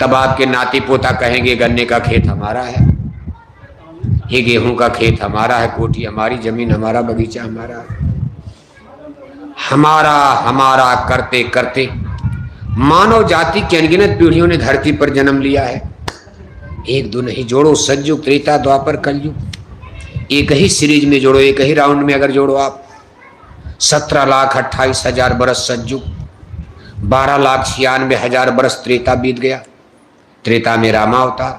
तब आपके नाती पोता कहेंगे गन्ने का खेत हमारा है, ये गेहूं का खेत हमारा है, कोठी हमारी, जमीन हमारा, बगीचा हमारा है। हमारा हमारा करते करते मानव जाति की अनगिनत पीढ़ियों ने धरती पर जन्म लिया है। 1, 2 नहीं, जोड़ो, सतयुग, त्रेता, द्वापर, कलयुग, एक ही सीरीज में जोड़ो, एक ही राउंड में अगर जोड़ो आप, 17,28,000 बरस सतयुग, 12,96,000 बरस त्रेता बीत गया। त्रेता में रामा अवतार।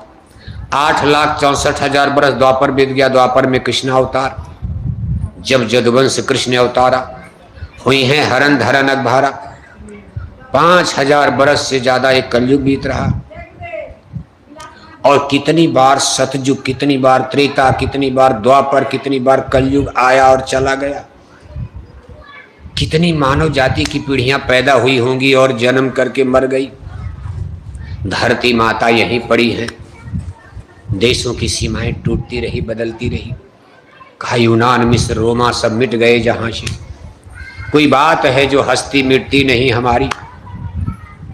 8,64,000 बरस द्वापर बीत गया। द्वापर में कृष्ण अवतार। जब जदुवंश कृष्ण अवतारा, हुई हैं हरन धरन अगभारा। 5,000 बरस से ज्यादा एक कलयुग बीत रहा। और कितनी बार सतयुग, कितनी बार त्रेता, कितनी बार द्वापर, कितनी बार कलयुग आया और चला गया। कितनी मानव जाति की पीढ़ियां पैदा हुई होंगी और जन्म करके मर गई। धरती माता यहीं पड़ी है। देशों की सीमाएं टूटती रही, बदलती रही। कहा यूनान, मिस्र, रोमा सब मिट गए जहां से। कोई बात है जो हस्ती मिटती नहीं हमारी।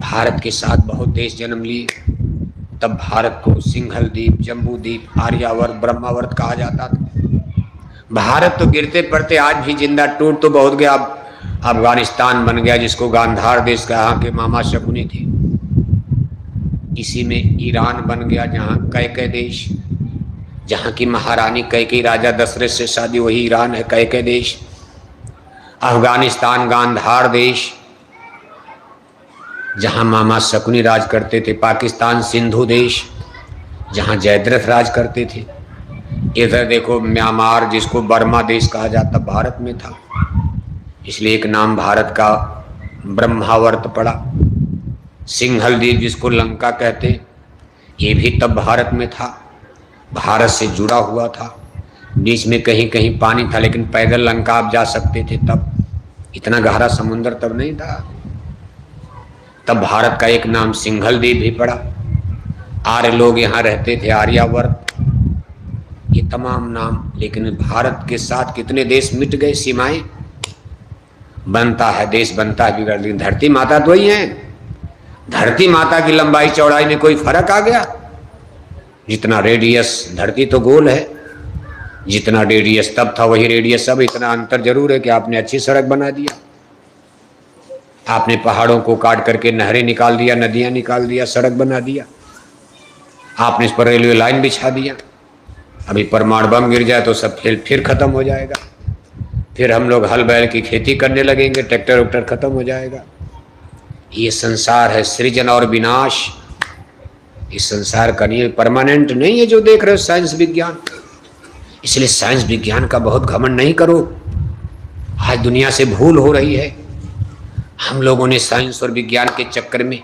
भारत के साथ बहुत देश जन्म लिए। तब भारत को सिंघल द्वीप, जम्बू द्वीप, आर्यावर्त, ब्रह्मावर्त कहा जाता था। भारत तो गिरते पड़ते आज भी जिंदा, टूट तो बहुत गया। अब अफगानिस्तान बन गया, जिसको गांधार देश का, यहाँ के मामा शकुनी थे। इसी में ईरान बन गया, जहाँ कैके देश, जहाँ की महारानी कैके राजा दशरथ से शादी, वही ईरान है, कैके देश। अफगानिस्तान गांधार देश, जहाँ मामा शकुनी राज करते थे। पाकिस्तान सिंधु देश, जहाँ जयद्रथ राज करते थे। इधर देखो म्यांमार, जिसको बर्मा देश कहा जाता, भारत में था, इसलिए एक नाम भारत का ब्रह्मावर्त पड़ा। सिंघल द्वीप, जिसको लंका कहते, ये भी तब भारत में था, भारत से जुड़ा हुआ था। बीच में कहीं कहीं पानी था, लेकिन पैदल लंका आप जा सकते थे तब, इतना गहरा समुद्र तब नहीं था। तब भारत का एक नाम सिंघल द्वीप भी पड़ा। आर्य लोग यहाँ रहते थे, आर्यावर्त, ये तमाम नाम। लेकिन भारत के साथ कितने देश मिट गए, सीमाएं। बनता है, देश बनता है बिगड़, लेकिन धरती माता तो ही है। धरती माता की लंबाई चौड़ाई में कोई फर्क आ गया? जितना रेडियस, धरती तो गोल है, जितना रेडियस तब था वही रेडियस अब। इतना अंतर जरूर है कि आपने अच्छी सड़क बना दिया, आपने पहाड़ों को काट करके नहरें निकाल दिया, नदियां निकाल दिया, सड़क बना दिया, आपने इस पर रेलवे लाइन बिछा दिया। अभी परमाणु बम गिर जाए तो सब खेल फिर खत्म हो जाएगा, फिर हम लोग हल बैल की खेती करने लगेंगे, ट्रैक्टर उक्टर खत्म हो जाएगा। ये संसार है सृजन और विनाश। इस संसार का नहीं, परमानेंट नहीं है जो देख रहे हो साइंस विज्ञान। इसलिए साइंस विज्ञान का बहुत घमंड नहीं करो। आज दुनिया से भूल हो रही है। हम लोगों ने साइंस और विज्ञान के चक्कर में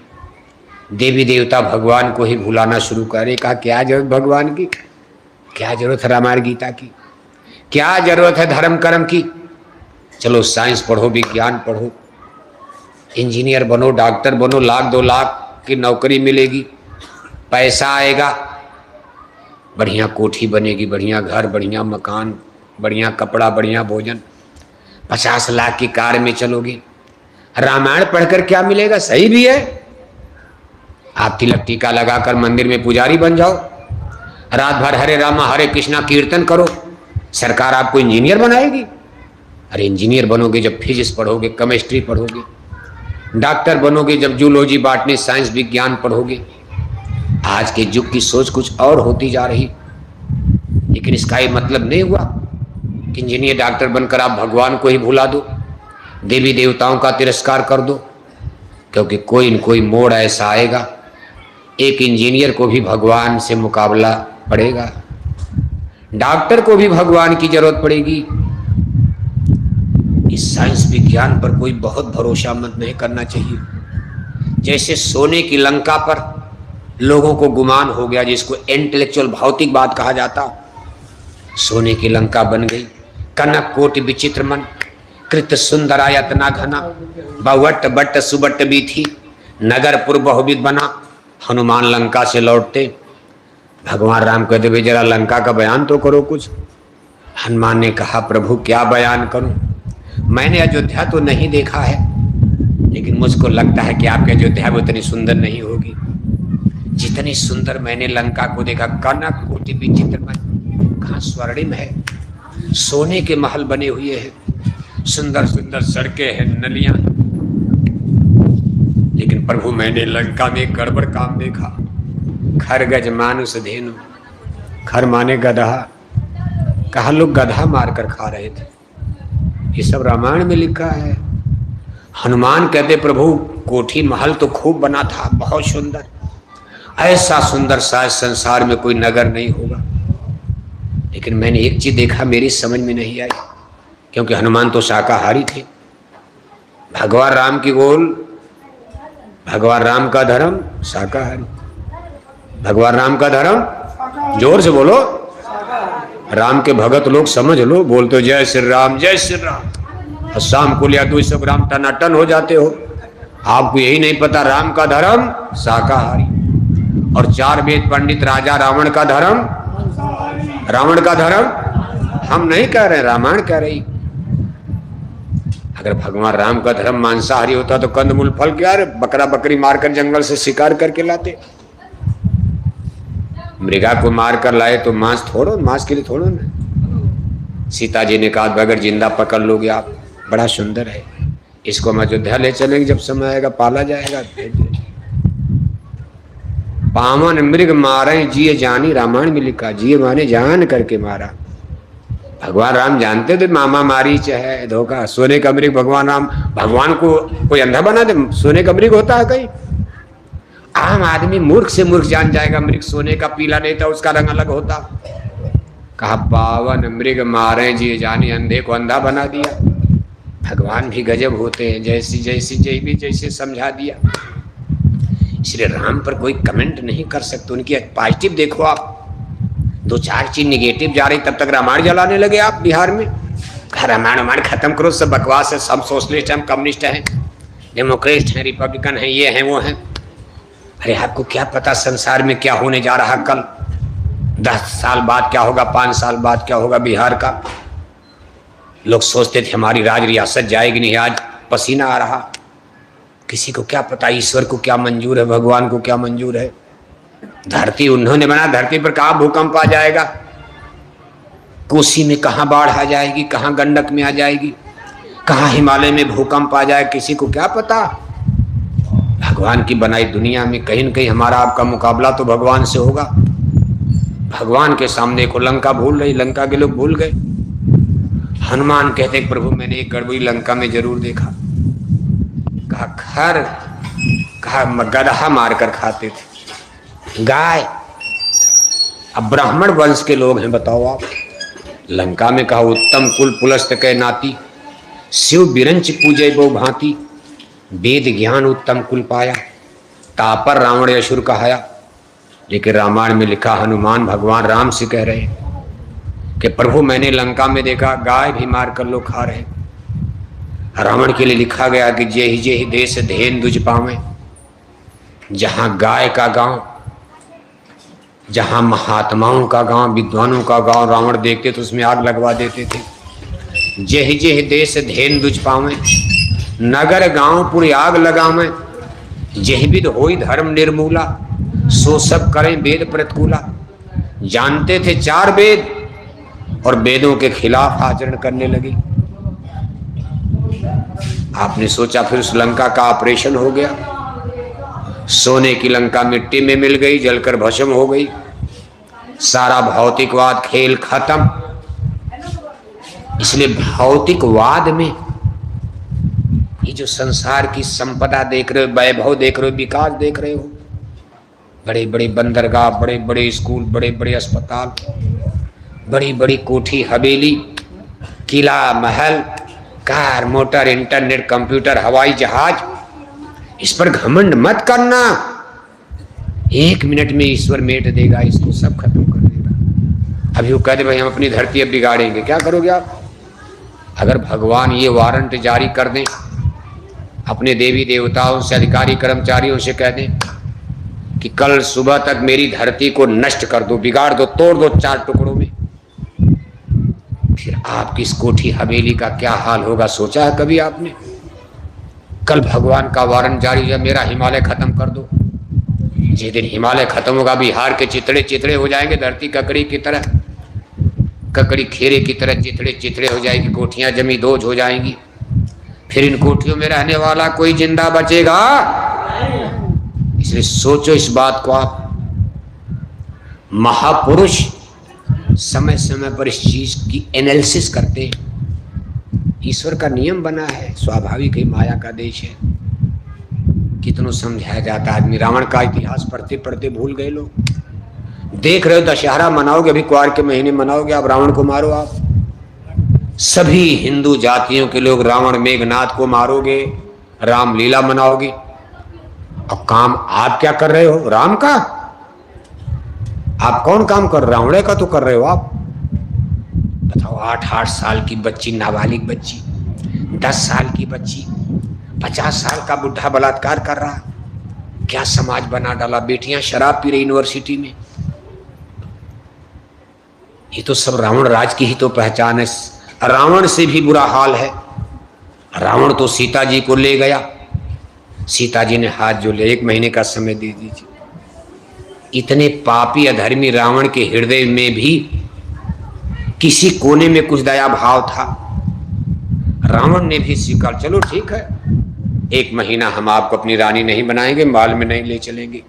देवी देवता भगवान को ही भुलाना शुरू करे। कहा क्या जरूरत भगवान की, क्या जरूरत है रामायण गीता की, क्या जरूरत है धर्म कर्म की। चलो साइंस पढ़ो, विज्ञान पढ़ो, इंजीनियर बनो, डॉक्टर बनो, 1-2 लाख की नौकरी मिलेगी, पैसा आएगा, बढ़िया कोठी बनेगी, बढ़िया घर, बढ़िया मकान, बढ़िया कपड़ा, बढ़िया भोजन, 50 लाख की कार में चलोगे। रामायण पढ़कर क्या मिलेगा? सही भी है, आप तिलक टीका लगाकर मंदिर में पुजारी बन जाओ, रात भर हरे रामा हरे कृष्णा कीर्तन करो, सरकार आपको इंजीनियर बनाएगी। अरे इंजीनियर बनोगे जब फिजिक्स पढ़ोगे, केमिस्ट्री पढ़ोगे, डॉक्टर बनोगे जब जूलॉजी, बॉटनी, साइंस विज्ञान पढ़ोगे। आज के युग की सोच कुछ और होती जा रही, लेकिन इसका ये मतलब नहीं हुआ कि इंजीनियर डॉक्टर बनकर आप भगवान को ही भुला दो, देवी देवताओं का तिरस्कार कर दो। क्योंकि कोई न कोई मोड़ ऐसा आएगा, एक इंजीनियर को भी भगवान से मुकाबला पड़ेगा, डॉक्टर को भी भगवान की जरूरत पड़ेगी। इस साइंस विज्ञान पर कोई बहुत भरोसा मत नहीं करना चाहिए। जैसे सोने की लंका पर लोगों को गुमान हो गया, जिसको इंटेलेक्चुअल भौतिक बात कहा जाता, सोने की लंका बन गई। कनक कोटि विचित्र मन, कृत सुंदरायतना घना, बवट बट सुबट भी थी, नगर पुर बहुविध बना। हनुमान लंका से लौटते, भगवान राम कहते भाई जरा लंका का बयान तो करो कुछ। हनुमान ने कहा प्रभु क्या बयान करूं, मैंने अयोध्या तो नहीं देखा है, लेकिन मुझको लगता है कि आपकी अयोध्या भी उतनी सुंदर नहीं होगी जितनी सुंदर मैंने लंका को देखा। कनक कोटि विचित्र मन, कहाँ स्वर्णिम है, सोने के महल बने हुए हैं, सुंदर सुंदर सड़कें हैं, नलियां। लेकिन प्रभु मैंने लंका में गड़बड़ काम देखा। खर गज मानुष धेनु, खर माने गधा, कहा लोग गधा मारकर खा रहे थे। ये सब रामायण में लिखा है। हनुमान कहते प्रभु कोठी महल तो खूब बना था, बहुत सुंदर, ऐसा सुंदर शायद संसार में कोई नगर नहीं होगा। लेकिन मैंने एक चीज देखा, मेरी समझ में नहीं आई, क्योंकि हनुमान तो शाकाहारी थे। भगवान राम की गोल, भगवान राम का धर्म शाकाहारी, भगवान राम का धर्म, जोर से बोलो, राम के भगत लोग समझ लो, बोलते हो जय श्री राम जय श्री राम, और शाम को लिया 200 ग्राम टनाटन हो जाते हो। आपको यही नहीं पता राम का धर्म शाकाहारी, और 4 वेद पंडित राजा रावण का धर्म, रावण का धर्म हम नहीं कह रहे, रामायण कह रही। अगर भगवान राम का धर्म मांसाहारी होता तो कंदमूल फल क्या, बकरा बकरी मारकर जंगल से शिकार करके लाते। मृगा को मारकर लाए तो मांस थोड़ो, मांस के लिए थोड़ो ना। सीता जी ने कहा अगर जिंदा पकड़ लोगे आप, बड़ा सुंदर है, इसको हम अयोध्या ले चलेंगे, जब समय आएगा पाला जाएगा। पावन मृग मारे जिए जानी, रामायण में लिखा, जिए माने जान करके मारा। भगवान राम जानते थे मामा मारी चाहे धोखा, सोने का मृग भगवान राम, भगवान को कोई अंधा बना दे, सोने का मृग होता है कहीं? आम आदमी मूर्ख से मूर्ख जान जाएगा मृग सोने का पीला नहीं था, उसका रंग अलग होता। कहा पावन मृग मारे जिए जानी, अंधे को अंधा बना दिया। भगवान भी गजब होते हैं, जैसी जैसी भी जैसे समझा दिया। इसलिए राम पर कोई कमेंट नहीं कर सकते, उनकी पॉजिटिव देखो आप। 2-4 चीज निगेटिव जा रही, तब तक रामायण जलाने लगे आप बिहार में। रामायण खत्म करो, सब बकवास है, सब सोशलिस्ट हैं, कम्युनिस्ट हैं, डेमोक्रेट हैं, रिपब्लिकन हैं, ये हैं वो हैं। अरे आपको क्या पता संसार में क्या होने जा रहा, कल 10 साल बाद क्या होगा, 5 साल बाद क्या होगा बिहार का। लोग सोचते थे हमारी राज रियासत जाएगी नहीं, आज पसीना आ रहा। किसी को क्या पता ईश्वर को क्या मंजूर है, भगवान को क्या मंजूर है। धरती उन्होंने बना, धरती पर कहाँ भूकंप आ जाएगा, कोसी में कहाँ बाढ़ आ जाएगी, कहाँ गंडक में आ जाएगी, कहाँ हिमालय में भूकंप आ जाए, किसी को क्या पता। भगवान की बनाई दुनिया में कहीं न कहीं हमारा आपका मुकाबला तो भगवान से होगा। भगवान के सामने को लंका भूल रही, लंका के लोग भूल गए। हनुमान कहते प्रभु मैंने एक गड़बड़ी लंका में जरूर देखा। कहा गदहा मारकर खाते थे गाय। अब ब्राह्मण वंश के लोग हैं, बताओ आप। लंका में कहा उत्तम कुल पुलस्त के नाती, शिव बिरंच पूजे बहु भांति, वेद ज्ञान उत्तम कुल पाया, तापर रावण असुर कहाया। लेकिन रामायण में लिखा हनुमान भगवान राम से कह रहे कि प्रभु मैंने लंका में देखा गाय भी मार कर लोग खा रहे। रावण के लिए लिखा गया कि जेहि देश धेन दुज पावे, जहां गाय का गांव, जहां महात्माओं का गांव, विद्वानों का गांव रावण देखते तो उसमें आग लगवा देते थे। जेहि देश धेन दुज पावे, नगर गांवपुर आग लगावे, जेहि विद होई धर्म निर्मूला, सो सब करें वेद प्रतिकूला। जानते थे 4 वेद और वेदों के खिलाफ आचरण करने लगे। आपने सोचा फिर उस लंका का ऑपरेशन हो गया। सोने की लंका मिट्टी में मिल गई, जलकर भस्म हो गई। सारा भौतिकवाद खेल खत्म। इसलिए भौतिकवाद में ये जो संसार की संपदा देख रहे हो, वैभव देख रहे हो, विकास देख रहे हो, बड़े बड़े बंदरगाह, बड़े बड़े स्कूल, बड़े बड़े अस्पताल, बड़ी बड़ी कोठी हवेली, किला महल, कार मोटर, इंटरनेट, कंप्यूटर, हवाई जहाज, इस पर घमंड मत करना। 1 मिनट में ईश्वर मेट देगा, इसको सब खत्म कर देगा। अभी वो कहते भाई हम अपनी धरती अब बिगाड़ेंगे, क्या करोगे आप? अगर भगवान ये वारंट जारी कर दें, अपने देवी देवताओं से, अधिकारी कर्मचारियों से कह दें कि कल सुबह तक मेरी धरती को नष्ट कर दो, बिगाड़ दो, तोड़ दो 4 टुकड़ों में, फिर आपकी इस कोठी हवेली का क्या हाल होगा, सोचा है कभी आपने? कल भगवान का वारंट जारी है, मेरा हिमालय खत्म कर दो। जिस दिन हिमालय खत्म होगा बिहार के चितड़े चितड़े हो जाएंगे, धरती ककड़ी की तरह, ककड़ी खेरे की तरह चितड़े चितड़े हो जाएगी, कोठियां जमी दोज हो जाएंगी। फिर इन कोठियों में रहने वाला कोई जिंदा बचेगा? इसलिए सोचो इस बात को आप। महापुरुष समय समय पर इस चीज की एनालिसिस करते हैं। ईश्वर का नियम बना है, स्वाभाविक ही माया का देश है। कितनों समझाया जाता है आदमी, रावण का इतिहास पढ़ते पढ़ते भूल गए लोग। देख रहे हो दशहरा मनाओगे, अभी कुआर के महीने मनाओगे, आप रावण को मारो। आप सभी हिंदू जातियों के लोग रावण मेघनाथ को मारोगे, रामलीला मनाओगे। अब काम आप क्या कर रहे हो? राम का आप कौन काम कर? रावण का तो कर रहे हो आप। बताओ, 8-8 साल की बच्ची, नाबालिग बच्ची, 10 साल की बच्ची, 50 साल का बुढ़ा बलात्कार कर रहा, क्या समाज बना डाला। बेटियां शराब पी रही यूनिवर्सिटी में। ये तो सब रावण राज की ही तो पहचान है। रावण से भी बुरा हाल है। रावण तो सीता जी को ले गया, सीता जी ने हाथ जो ले, 1 महीने का समय दे दीजिए। इतने पापी अधर्मी रावण के हृदय में भी किसी कोने में कुछ दया भाव था। रावण ने भी स्वीकार, चलो ठीक है, 1 महीना हम आपको अपनी रानी नहीं बनाएंगे, माल में नहीं ले चलेंगे,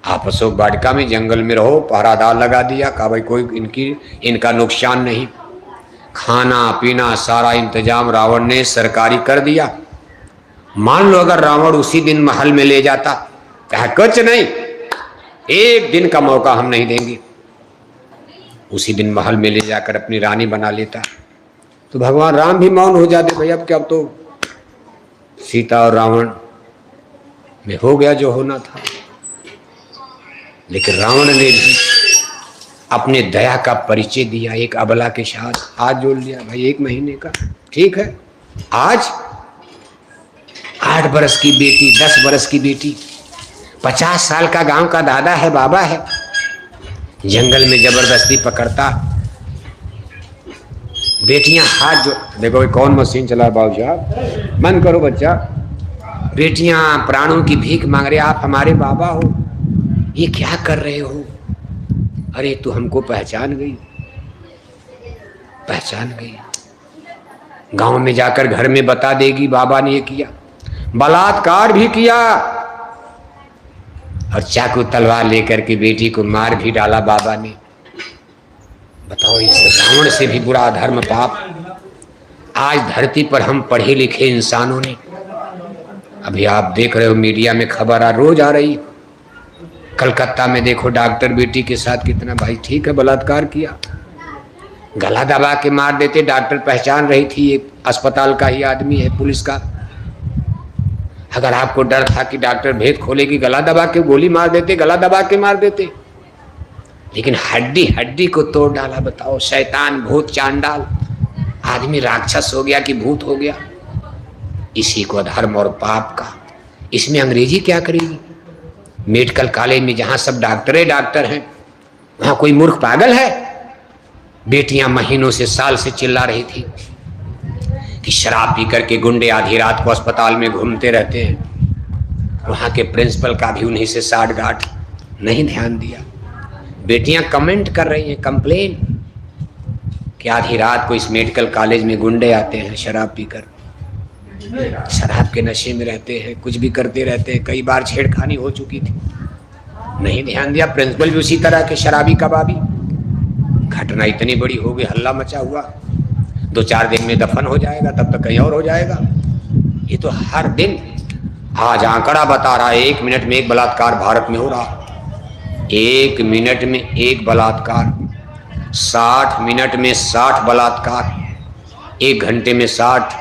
आप अशोक वाटिका में जंगल में रहो। पहरादार लगा दिया, कहा भाई कोई इनका नुकसान नहीं। खाना पीना सारा इंतजाम रावण ने सरकारी कर दिया। मान लो अगर रावण उसी दिन महल में ले जाता, कहा कुछ नहीं, 1 दिन का मौका हम नहीं देंगे, उसी दिन महल में ले जाकर अपनी रानी बना लेता, तो भगवान राम भी मौन हो जाते। भाई अब क्या, अब तो सीता और रावण में हो गया जो होना था। लेकिन रावण ने भी अपने दया का परिचय दिया, एक अबला के साथ हाथ जोड़ लिया। भाई 1 महीने का ठीक है। आज 8 बरस की बेटी, 10 बरस की बेटी, 50 साल का गांव का दादा है, बाबा है, जंगल में जबरदस्ती पकड़ता, बेटियां हाथ जो देखो ये कौन मशीन चला बाबू साहब, बंद करो बच्चा। बेटियां प्राणों की भीख मांग रहे, आप हमारे बाबा हो, ये क्या कर रहे हो? अरे तू हमको पहचान गई, पहचान गई, गांव में जाकर घर में बता देगी बाबा ने ये किया, बलात्कार भी किया और चाकू तलवार लेकर के बेटी को मार भी डाला बाबा ने। बताओ, इस रावण से भी बुरा अधर्म पाप आज धरती पर हम पढ़े लिखे इंसानों ने, अभी आप देख रहे हो मीडिया में खबर रोज आ रही, कलकत्ता में देखो डॉक्टर बेटी के साथ कितना, भाई ठीक है बलात्कार किया, गला दबा के मार देते, डॉक्टर पहचान रही थी ये अस्पताल का ही आदमी है, पुलिस का। अगर आपको डर था कि डॉक्टर भेद खोलेगी, गला दबा के गोली मार देते, गला दबा के मार देते, लेकिन हड्डी हड्डी को तोड़ डाला। बताओ, शैतान भूत चांडाल, आदमी राक्षस हो गया कि भूत हो गया। इसी को धर्म और पाप का, इसमें अंग्रेजी क्या करेगी? मेडिकल कॉलेज में जहां सब डॉक्टर हैं, वहां कोई मूर्ख पागल है? बेटियां महीनों से साल से चिल्ला रही थी कि शराब पी करके गुंडे आधी रात को अस्पताल में घूमते रहते हैं। वहां के प्रिंसिपल का भी उन्हीं से साठ गांठ, नहीं ध्यान दिया। बेटियां कमेंट कर रही हैं, कंप्लेन, कि आधी रात को इस मेडिकल कॉलेज में गुंडे आते हैं, शराब पीकर, शराब के नशे में रहते हैं, कुछ भी करते रहते हैं। कई बार छेड़खानी हो चुकी थी, नहीं ध्यान दिया। प्रिंसिपल भी उसी तरह के शराबी कबाबी। घटना इतनी बड़ी हो गई, हल्ला मचा हुआ, 2-4 दिन में दफन हो जाएगा, तब तक कहीं और हो जाएगा। ये तो हर दिन, आज आंकड़ा बता रहा है 1 मिनट में 1 बलात्कार भारत में हो रहा। 1 मिनट में 1 बलात्कार, 60 मिनट में 60 बलात्कार, 1 घंटे में 60,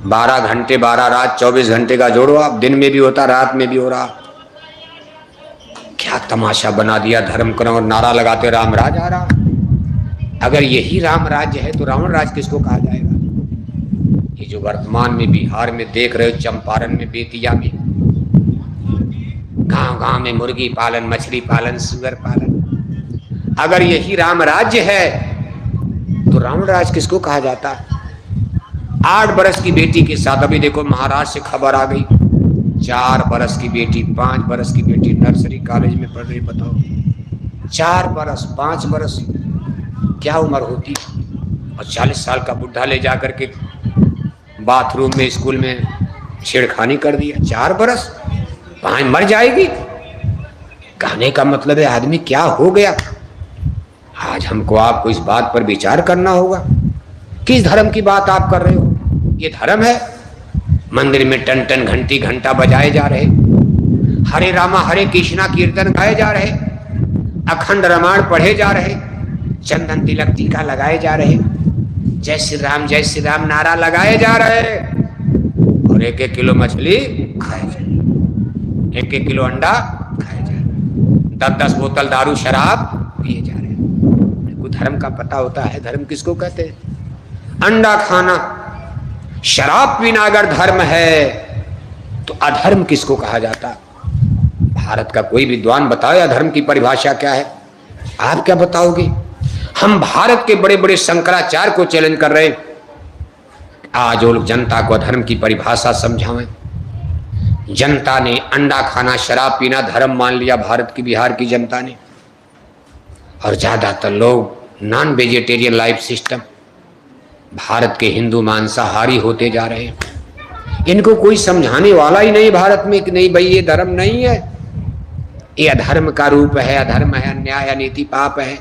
12 घंटे 12 रात, 24 घंटे का जोड़ो आप, दिन में भी होता, रात में भी हो रहा। क्या तमाशा बना दिया धर्म को, और नारा लगाते राम राज आ रहा। अगर यही राम राज्य है तो रावण राज किसको कहा जाएगा? ये जो वर्तमान में बिहार में देख रहे हो, चंपारण में, बेतिया में, गांव गांव में मुर्गी पालन, मछली पालन, सुअर पालन, अगर यही राम राज्य है तो रावण राज किसको कहा जाता? 8 बरस की बेटी के साथ, अभी देखो महाराष्ट्र से खबर आ गई, 4 बरस की बेटी, 5 बरस की बेटी नर्सरी कॉलेज में पढ़ रही। बताओ, 4 बरस 5 बरस क्या उम्र होती? और 40 साल का बुढ़ा ले जाकर के बाथरूम में, स्कूल में छेड़खानी कर दिया। 4 बरस, 5 मर जाएगी। कहने का मतलब है आदमी क्या हो गया? आज हमको आपको इस बात पर विचार करना होगा। किस धर्म की बात आप कर रहे हो? ये धर्म है? मंदिर में टन टन घंटी घंटा बजाए जा रहे, हरे रामा हरे कृष्णा कीर्तन गाए जा रहे, अखंड रामायण पढ़े जा रहे, चंदन तिलक टीका लगाए जा रहे, जय श्री राम नारा लगाए जा रहे, और 1-1 किलो मछली खाए जा रहे, 1-1 किलो अंडा खाए जा रहे, 10-10 बोतल दारू शराब पिए जा रहे। को धर्म का पता होता है? धर्म किसको कहते हैं? अंडा खाना, शराब पीना अगर धर्म है तो अधर्म किसको कहा जाता? भारत का कोई विद्वान बताओ अधर्म की परिभाषा क्या है? आप क्या बताओगे? हम भारत के बड़े बड़े शंकराचार्य को चैलेंज कर रहे, आज वो लोग जनता को अधर्म की परिभाषा समझाएं। जनता ने अंडा खाना, शराब पीना धर्म मान लिया, भारत की, बिहार की जनता ने, और ज्यादातर लोग non vegetarian life system, Bharat के हिंदू मांसाहारी होते जा रहे हैं। इनको कोई समझाने वाला ही नहीं भारत में कि नहीं भाई ये धर्म नहीं है, ये अधर्म का रूप है, अधर्म है, अन्याय, अनीति, पाप है।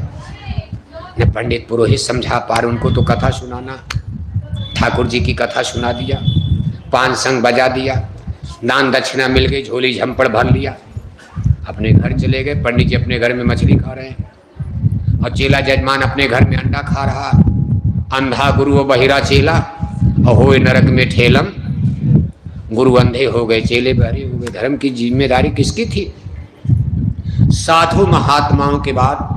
न पंडित पुरोहित समझा पा रहे, उनको तो कथा सुनाना, ठाकुर जी की कथा सुना दिया, पान संग बजा दिया, दान दक्षिणा मिल गई, झोली झंपड़ भर लिया, अपने घर चले गए। पंडित जी अपने घर में मछली खा रहे हैं और चेला जजमान अपने घर में अंडा खा रहा। अंधा गुरु बहिरा चेला और होए नरक में ठेलम, गुरु अंधे हो गए, चेले बहरे हो गए। धर्म की जिम्मेदारी किसकी थी? साधु महात्माओं के बाद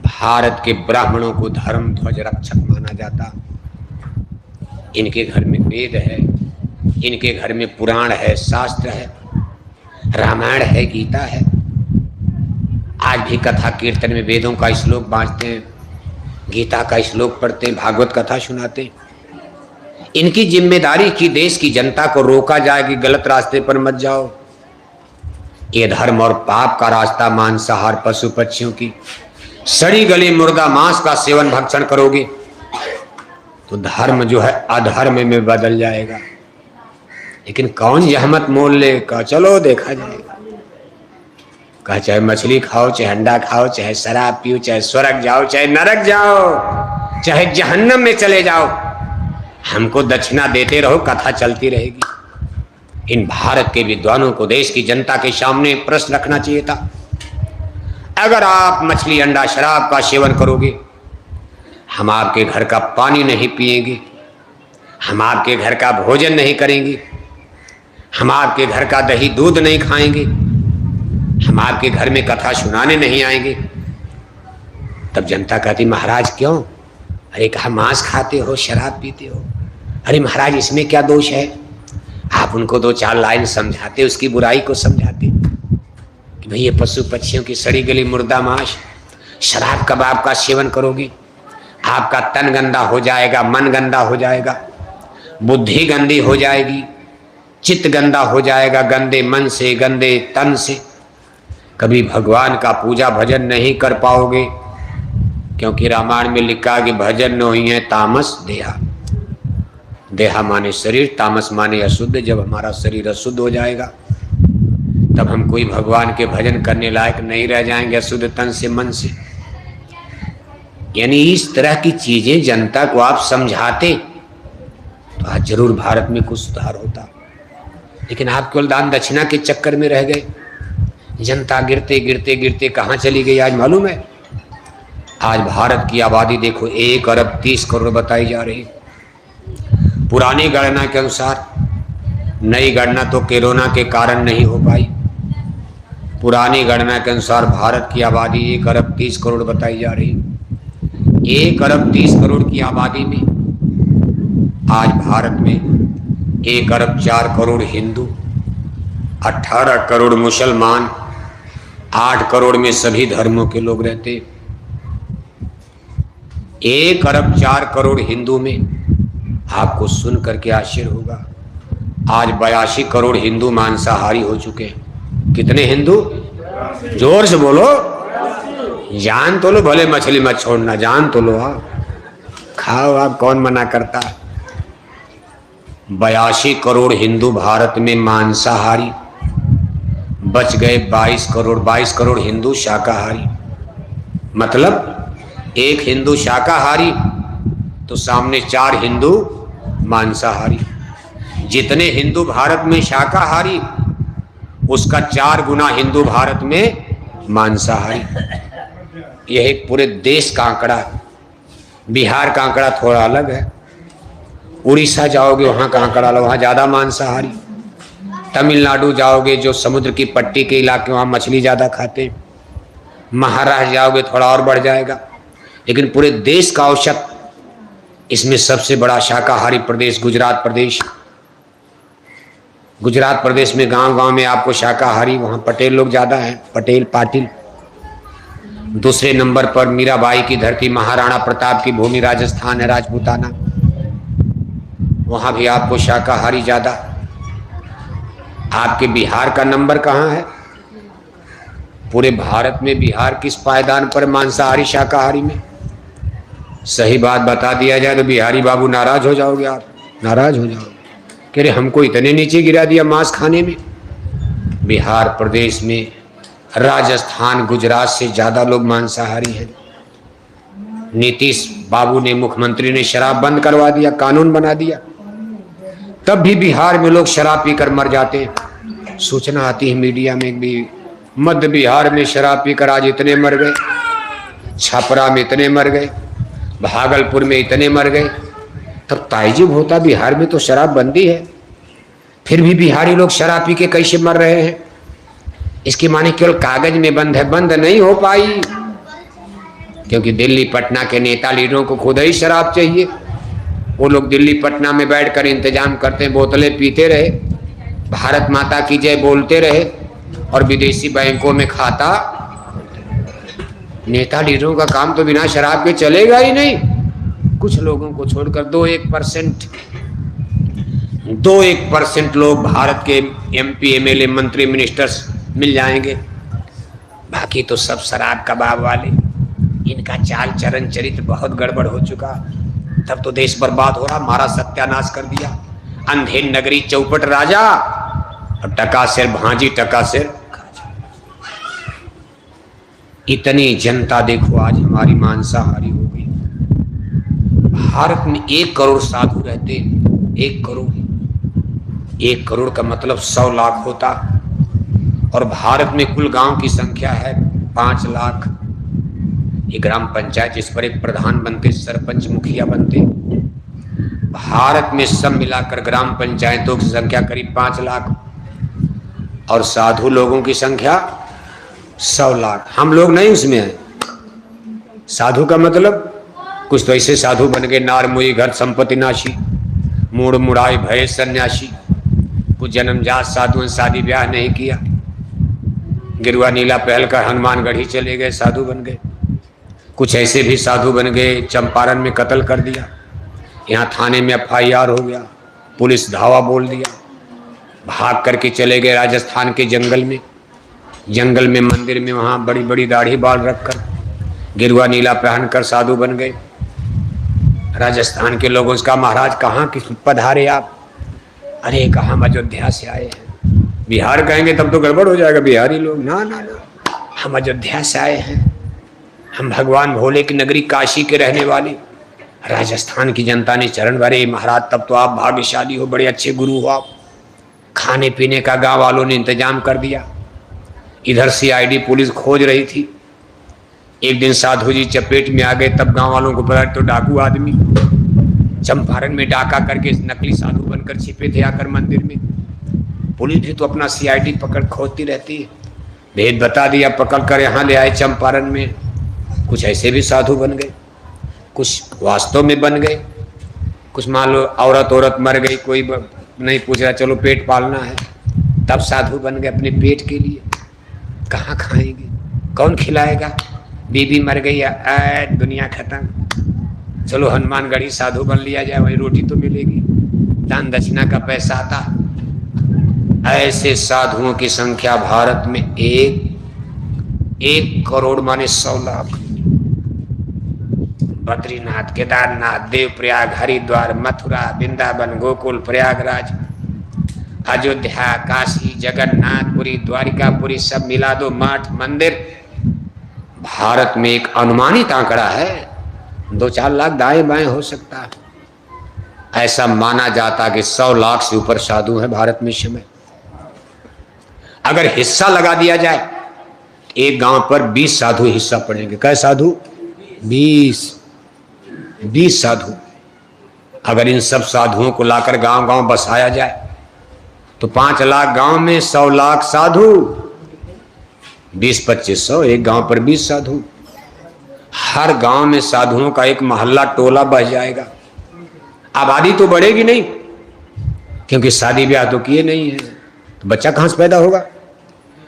भारत के ब्राह्मणों को धर्म ध्वज रक्षक माना जाता। इनके घर में वेद है, इनके घर में पुराण है, शास्त्र है, रामायण है, गीता है। आज भी कथा कीर्तन में वेदों का श्लोक बांटते हैं, गीता का श्लोक पढ़ते, भागवत कथा सुनाते। इनकी जिम्मेदारी कि देश की जनता को रोका जाए कि गलत रास्ते पर मत जाओ। ये धर्म और पाप का रास्ता मांसाहार पशु पक्षियों की सड़ी गली मुर्दा मांस का सेवन भक्षण करोगे तो धर्म जो है अधर्म में बदल जाएगा। लेकिन कौन जहमत मोल ले का चलो देखा जाएगा। कहा चाहे मछली खाओ, चाहे अंडा खाओ, चाहे शराब पियो, चाहे स्वर्ग जाओ, चाहे नरक जाओ, चाहे जहन्नम में चले जाओ, हमको दक्षिणा देते रहो, कथा चलती रहेगी। इन भारत के विद्वानों को देश की जनता के सामने प्रश्न रखना चाहिए था। अगर आप मछली अंडा शराब का सेवन करोगे, हम आपके घर का पानी नहीं पिएंगे, हम आपके घर का भोजन नहीं करेंगे, हम आपके घर का दही दूध नहीं खाएंगे, हम आपके घर में कथा सुनाने नहीं आएंगे। तब जनता कहती महाराज क्यों? अरे कहा मांस खाते हो, शराब पीते हो। अरे महाराज इसमें क्या दोष है? आप उनको दो चार लाइन समझाते, उसकी बुराई को समझाते कि भाई ये पशु पक्षियों की सड़ी गली मुर्दा मांस, शराब कबाब का सेवन करोगे, आपका तन गंदा हो जाएगा, मन गंदा हो जाएगा, बुद्धि गंदी हो जाएगी, चित्त गंदा हो जाएगा, गंदे मन से, गंदे तन से कभी भगवान का पूजा भजन नहीं कर पाओगे। क्योंकि रामायण में लिखा कि भजन न हुई है तामस देहा। देहा माने शरीर, तामस माने अशुद्ध। जब हमारा शरीर अशुद्ध हो जाएगा तब हम कोई भगवान के भजन करने लायक नहीं रह जाएंगे, अशुद्ध तन से, मन से। यानी इस तरह की चीजें जनता को आप समझाते तो आज जरूर भारत में कुछ सुधार होता। लेकिन आप केवल दान दक्षिणा के चक्कर में रह गए। जनता गिरते गिरते गिरते कहाँ चली गई आज मालूम है? आज भारत की आबादी देखो 1 अरब 30 करोड़ बताई जा रही। पुरानी गणना के अनुसार, नई गणना तो कोरोना के कारण नहीं हो पाई, पुरानी गणना के अनुसार भारत की आबादी 1 अरब 30 करोड़ बताई जा रही। 1 अरब 30 करोड़ की आबादी में आज भारत में 1 अरब 4 करोड़ हिंदू, 18 करोड़ मुसलमान, 8 करोड़ में सभी धर्मों के लोग रहते। 1 अरब 4 करोड़ हिंदू में आपको सुन करके आश्चर्य होगा, आज 82 करोड़ हिंदू मांसाहारी हो चुके हैं। कितने हिंदू? जोर से बोलो, जान तो लो, भले मछली मत छोड़ना, जान तो लो। आप खाओ, आप कौन मना करता? 82 करोड़ हिंदू भारत में मांसाहारी, बच गए 22 करोड़ हिंदू शाकाहारी। मतलब एक हिंदू शाकाहारी तो सामने 4 हिंदू मांसाहारी। जितने हिंदू भारत में शाकाहारी उसका 4 गुना हिंदू भारत में मांसाहारी। यह एक पूरे देश का आंकड़ा है। बिहार का आंकड़ा थोड़ा अलग है, उड़ीसा जाओगे वहाँ का आंकड़ा अलग, वहाँ ज़्यादा मांसाहारी। तमिलनाडु जाओगे जो समुद्र की पट्टी के इलाके, वहाँ मछली ज़्यादा खाते हैं। महाराष्ट्र जाओगे थोड़ा और बढ़ जाएगा। लेकिन पूरे देश का औसत, इसमें सबसे बड़ा शाकाहारी प्रदेश गुजरात प्रदेश। गुजरात प्रदेश में गांव गांव में आपको शाकाहारी, वहाँ पटेल लोग ज़्यादा हैं, पटेल पाटिल। दूसरे नंबर पर मीराबाई की धरती, महाराणा प्रताप की भूमि राजस्थान है, राजपूताना, वहाँ भी आपको शाकाहारी ज़्यादा। आपके बिहार का नंबर कहाँ है? पूरे भारत में बिहार किस पायदान पर मांसाहारी शाकाहारी में? सही बात बता दिया जाए तो बिहारी बाबू नाराज हो जाओगे, आप नाराज हो जाओगे कि अरे हमको इतने नीचे गिरा दिया मांस खाने में। बिहार प्रदेश में राजस्थान गुजरात से ज़्यादा लोग मांसाहारी हैं। नीतीश बाबू ने, मुख्यमंत्री ने शराब बंद करवा दिया, कानून बना दिया, तब भी बिहार में लोग शराब पीकर मर जाते हैं। सूचना आती है मीडिया में भी, मध्य बिहार में शराब पीकर आज इतने मर गए, छपरा में इतने मर गए, भागलपुर में इतने मर गए। तब ताइजुब होता, बिहार में तो शराब बंदी है, फिर भी बिहारी लोग शराब पी के कैसे मर रहे हैं? इसकी माने केवल कागज में बंद है, बंद नहीं हो पाई, क्योंकि दिल्ली पटना के नेता लीडरों को खुद ही शराब चाहिए। वो लोग दिल्ली पटना में बैठकर इंतजाम करते हैं, बोतलें पीते रहे, भारत माता की जय बोलते रहे और विदेशी बैंकों में खाता। नेता लीडरों का काम तो बिना शराब के चलेगा ही नहीं। कुछ लोगों को छोड़कर 2-1% लोग भारत के MP MLA मंत्री मिनिस्टर्स मिल जाएंगे, बाकी तो सब शराब कबाब वाले। इनका चाल चरण चरित्र बहुत गड़बड़ हो चुका। तब तो देश बर्बाद हो रहा, मारा सत्यानाश कर दिया। अंधे नगरी चौपट राजा और टका सिर भांजी टका सिर। इतनी जनता देखो आज हमारी मांसाहारी हो गई। भारत में 1 करोड़ साधु रहते, 1 करोड़। 1 करोड़ का मतलब 100 लाख होता, और भारत में कुल गांव की संख्या है 5 लाख। ये ग्राम पंचायत, जिस पर एक प्रधान बनते, सरपंच मुखिया बनते। भारत में सब मिलाकर ग्राम पंचायतों की संख्या करीब 5 लाख, और साधु लोगों की संख्या 100 लाख। हम लोग नहीं उसमें हैं। साधु का मतलब कुछ तो ऐसे साधु बन गए, नार मुई घर संपत्ति नाशी, मूड मुड़ाए भय सन्यासी। कुछ जन्मजात साधु, शादी ब्याह नहीं किया, गिरुआ नीला पहल कर हनुमानगढ़ी चले गए, साधु बन गए। कुछ ऐसे भी साधु बन गए, चंपारण में कत्ल कर दिया, यहाँ थाने में FIR हो गया, पुलिस धावा बोल दिया, भाग करके चले गए राजस्थान के जंगल में मंदिर में, वहाँ बड़ी बड़ी दाढ़ी बाल रखकर गिरुआ नीला पहनकर साधु बन गए। राजस्थान के लोगों से कहा, महाराज कहाँ किस पधारे आप? अरे कहाँ, हम अयोध्या से आए हैं। बिहार कहेंगे तब तो गड़बड़ हो जाएगा, बिहारी लोग। ना ना ना, हम अयोध्या से आए हैं, हम भगवान भोले की नगरी काशी के रहने वाले। राजस्थान की जनता ने चरण भरे। महाराज तब तो आप भाग्यशाली हो, बड़े अच्छे गुरु हो आप। खाने पीने का गांव वालों ने इंतजाम कर दिया। इधर CID पुलिस खोज रही थी। एक दिन साधु जी चपेट में आ गए, तब गांव वालों को पता तो डाकू आदमी चंपारण में डाका करके नकली साधु बनकर छिपे थे आकर मंदिर में। पुलिस भी तो अपना CID पकड़ खोजती रहती है। भेद बता दिया, पकड़ कर यहाँ ले आए चंपारण में। कुछ ऐसे भी साधु बन गए, कुछ वास्तव में बन गए, कुछ मान लो औरत मर गई, कोई नहीं पूछ रहा, चलो पेट पालना है, तब साधु बन गए अपने पेट के लिए। कहाँ खाएंगे, कौन खिलाएगा? बीबी मर गई, दुनिया खत्म, चलो हनुमानगढ़ी साधु बन लिया जाए, वही रोटी तो मिलेगी, दान दक्षिणा का पैसा आता। ऐसे साधुओं की संख्या भारत में 1 करोड़ माने 100 लाख। बद्रीनाथ, केदारनाथ, देवप्रयाग, हरिद्वार, मथुरा, वृंदावन, गोकुल, प्रयागराज, अयोध्या, काशी, जगन्नाथपुरी, द्वारिकापुरी, सब मिला दो मठ मंदिर। भारत में एक अनुमानित आंकड़ा है, 2-4 लाख दाएं बाएं हो सकता है। ऐसा माना जाता कि 100 लाख से ऊपर साधु है भारत में इस समय। अगर हिस्सा लगा दिया जाए, एक गांव पर 20 साधु हिस्सा पड़ेंगे। कै साधु? 20 साधु। अगर इन सब साधुओं को लाकर गांव गांव बसाया जाए तो 5 लाख गांव में 100 लाख साधु, 20-2500, एक गांव पर 20 साधु। हर गांव में साधुओं का एक मोहल्ला टोला बह जाएगा। आबादी तो बढ़ेगी नहीं, क्योंकि शादी ब्याह तो किए नहीं है, तो बच्चा कहां से पैदा होगा?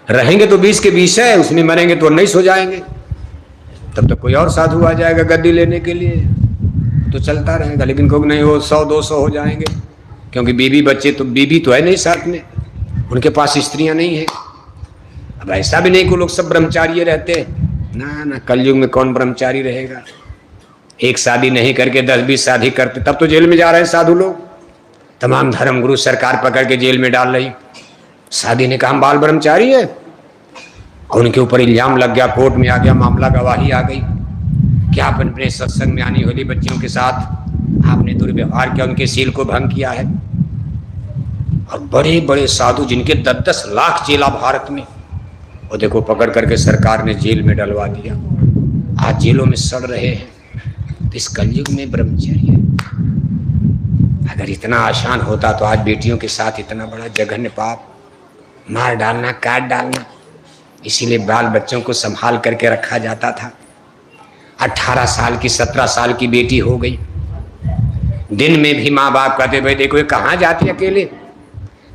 रहेंगे तो 20 के 20 है, उसमें मरेंगे तो 19 हो जाएंगे। तब तो कोई और साधु आ जाएगा गद्दी लेने के लिए, तो चलता रहेगा। लेकिन कोई नहीं, वो 100-200 हो जाएंगे, क्योंकि बीबी तो है नहीं साथ में, उनके पास स्त्रियां नहीं है। अब ऐसा भी नहीं कि लोग सब ब्रह्मचारी रहते हैं, ना ना, कलयुग में कौन ब्रह्मचारी रहेगा? एक शादी नहीं करके 10-20 शादी करते, तब तो जेल में जा रहे हैं साधु लोग। तमाम धर्मगुरु सरकार पकड़ के जेल में डाल रही। शादी ने कहा हम बाल ब्रह्मचारी है, और उनके ऊपर इल्जाम लग गया, कोर्ट में आ गया मामला, गवाही आ गई कि आप अपने सत्संग में आने वाली बच्चियों के साथ आपने दुर्व्यवहार किया, उनके सील को भंग किया है। और बड़े बड़े साधु जिनके 10-10 लाख चेला भारत में, और देखो पकड़ करके सरकार ने जेल में डलवा दिया, आज जेलों में सड़ रहे हैं। तो इस कलयुग में ब्रह्मचर्य अगर इतना आसान होता तो आज बेटियों के साथ इतना बड़ा जघन्य पाप, मार डालना, काट डालना। इसीलिए बाल बच्चों को संभाल करके रखा जाता था। 18 साल की 17 साल की बेटी हो गई, दिन में भी माँ बाप कहते भाई देखो ये कहाँ जाती है अकेले,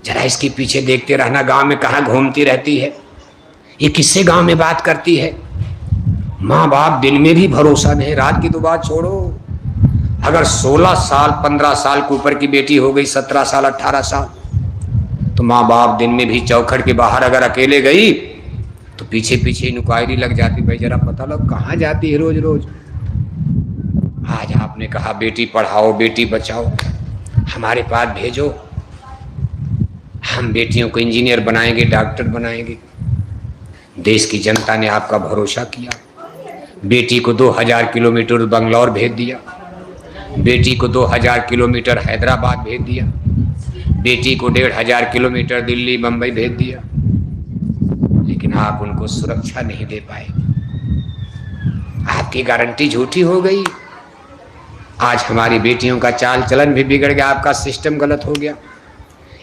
जरा इसके पीछे देखते रहना, गांव में कहाँ घूमती रहती है, ये किससे गांव में बात करती है। माँ बाप दिल में भी भरोसा नहीं। रात की तो बात छोड़ो, अगर 16 साल 15 साल के ऊपर की बेटी हो गई, 17 साल 18 साल, तो माँ बाप दिन में भी चौखट के बाहर अगर अकेले गई तो पीछे पीछे इंक्वायरी लग जाती, भाई जरा पता लो कहाँ जाती है रोज रोज। आज आपने कहा बेटी पढ़ाओ बेटी बचाओ, हमारे पास भेजो, हम बेटियों को इंजीनियर बनाएंगे, डॉक्टर बनाएंगे। देश की जनता ने आपका भरोसा किया, बेटी को 2000 किलोमीटर बंगलौर भेज दिया, बेटी को 2000 किलोमीटर हैदराबाद भेज दिया, बेटी को 1500 किलोमीटर दिल्ली बंबई भेज दिया, लेकिन आप उनको सुरक्षा नहीं दे पाए। आपकी गारंटी झूठी हो गई। आज हमारी बेटियों का चाल चलन भी बिगड़ गया, आपका सिस्टम गलत हो गया।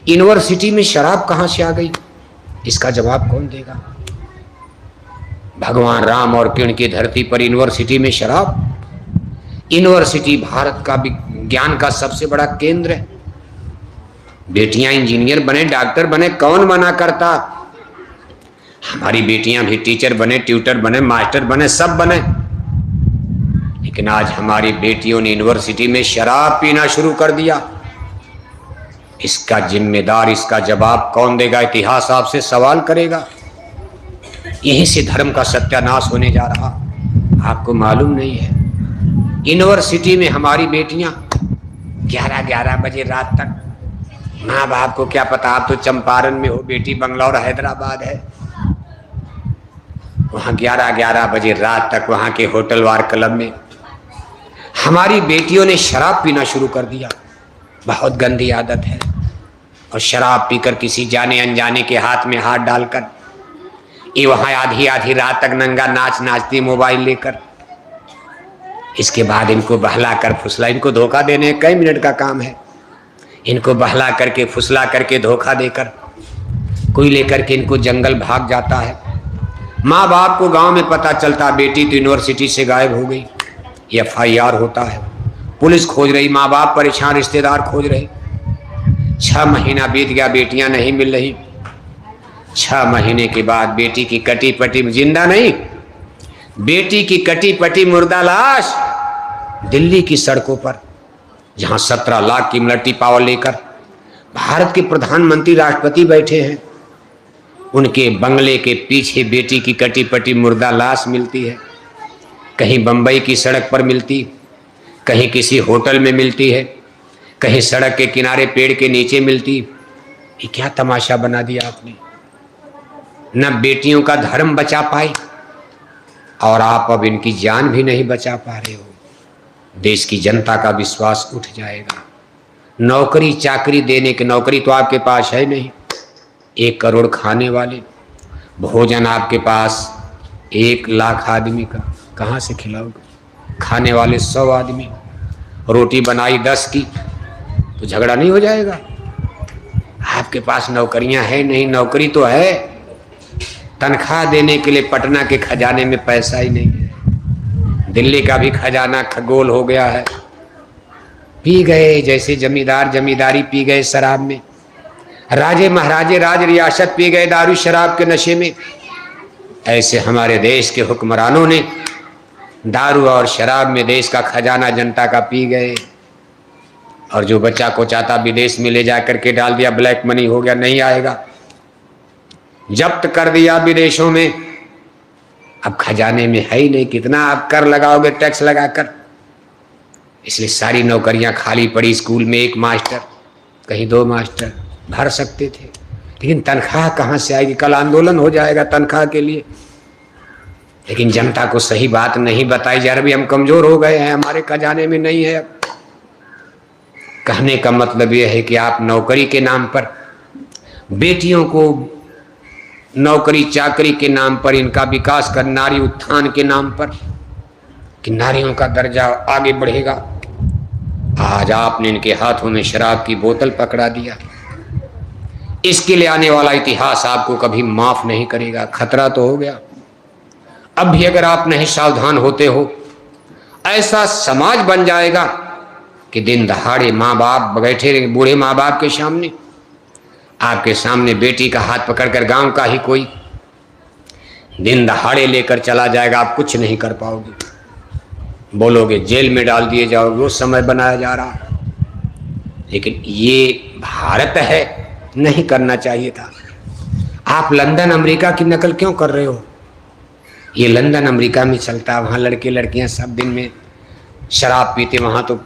यूनिवर्सिटी में शराब कहां से आ गई, इसका जवाब कौन देगा? भगवान राम और कृष्ण की धरती पर यूनिवर्सिटी में शराब। यूनिवर्सिटी भारत का विज्ञान का सबसे बड़ा केंद्र है। बेटियां इंजीनियर बने, डॉक्टर बने, कौन मना करता? हमारी बेटियां भी टीचर बने, ट्यूटर बने, मास्टर बने, सब बने। लेकिन आज हमारी बेटियों ने यूनिवर्सिटी में शराब पीना शुरू कर दिया। इसका जिम्मेदार, इसका जवाब कौन देगा? इतिहास आपसे सवाल करेगा। यहीं से धर्म का सत्यानाश होने जा रहा, आपको मालूम नहीं है। यूनिवर्सिटी में हमारी बेटियां 11-11 बजे रात तक, माँ बाप को क्या पता, आप तो चंपारण में हो, बेटी बंगलौर हैदराबाद है, वहां 11-11 बजे रात तक वहां के होटल वार क्लब में हमारी बेटियों ने शराब पीना शुरू कर दिया। बहुत गंदी आदत है। और शराब पीकर किसी जाने अनजाने के हाथ में हाथ डालकर ये वहां आधी आधी रात तक नंगा नाच नाचती मोबाइल लेकर। इसके बाद इनको बहला कर फुसला, इनको धोखा देने कई मिनट का काम है, इनको बहला करके फुसला करके धोखा देकर कोई लेकर के इनको जंगल भाग जाता है। माँ बाप को गांव में पता चलता बेटी तो यूनिवर्सिटी से गायब हो गई, FIR होता है, पुलिस खोज रही, माँ बाप परेशान, रिश्तेदार खोज रहे। 6 महीना बीत गया, बेटियां नहीं मिल रही। 6 महीने के बाद बेटी की कटी पटी, जिंदा नहीं, बेटी की कटी पटी मुर्दा लाश दिल्ली की सड़कों पर, जहां 17 लाख की मिलिट्री पावर लेकर भारत के प्रधानमंत्री राष्ट्रपति बैठे हैं, उनके बंगले के पीछे बेटी की कटी पटी मुर्दा लाश मिलती है। कहीं बंबई की सड़क पर मिलती, कहीं किसी होटल में मिलती है, कहीं सड़क के किनारे पेड़ के नीचे मिलती। ये क्या तमाशा बना दिया आपने। न बेटियों का धर्म बचा पाए और आप अब इनकी जान भी नहीं बचा पा रहे हो। देश की जनता का विश्वास उठ जाएगा। नौकरी चाकरी देने की, नौकरी तो आपके पास है नहीं, 1 करोड़ खाने वाले, भोजन आपके पास 1 लाख आदमी का, कहाँ से खिलाओगे? खाने वाले 100 आदमी, रोटी बनाई 10 की, तो झगड़ा नहीं हो जाएगा? आपके पास नौकरियां है नहीं, नौकरी तो है, तनख्वाह देने के लिए पटना के खजाने में पैसा ही नहीं है। दिल्ली का भी खजाना खगोल हो गया है। पी गए जैसे जमींदार जमींदारी पी गए शराब में, राजे महाराजे राज रियासत पी गए दारू शराब के नशे में। ऐसे हमारे देश के हुक्मरानों ने दारू और शराब में देश का खजाना जनता का पी गए। और जो बच्चा को चाहता विदेश में ले जाकर के डाल दिया, ब्लैक मनी हो गया, नहीं आएगा, जब्त कर दिया विदेशों में। अब खजाने में है ही नहीं, कितना आप कर लगाओगे टैक्स लगाकर। इसलिए सारी नौकरियां खाली पड़ी। स्कूल में 1 मास्टर, कहीं 2 मास्टर भर सकते थे, लेकिन तनख्वाह कहाँ से आएगी? कल आंदोलन हो जाएगा तनख्वाह के लिए। लेकिन जनता को सही बात नहीं बताई जा रही। हम कमजोर हो गए हैं, हमारे खजाने में नहीं है। अब कहने का मतलब यह है कि आप नौकरी के नाम पर, बेटियों को नौकरी चाकरी के नाम पर, इनका विकास कर, नारी उत्थान के नाम पर कि नारियों का दर्जा आगे बढ़ेगा, आज आपने इनके हाथों में शराब की बोतल पकड़ा दिया। इसके लिए आने वाला इतिहास आपको कभी माफ नहीं करेगा। खतरा तो हो गया। अब भी अगर आप नहीं सावधान होते हो, ऐसा समाज बन जाएगा कि दिन दहाड़े माँ बाप बैठे रहेंगे, बूढ़े माँ बाप के सामने, आपके सामने बेटी का हाथ पकड़कर गांव का ही कोई दिन दहाड़े लेकर चला जाएगा, आप कुछ नहीं कर पाओगे, बोलोगे जेल में डाल दिए जाओगे, वो समय बनाया जा रहा। लेकिन ये भारत है, नहीं करना चाहिए था। आप लंदन अमेरिका की नकल क्यों कर रहे हो? ये लंदन अमेरिका में चलता है, वहाँ लड़के लड़कियाँ सब दिन में शराब पीते, वहाँ तो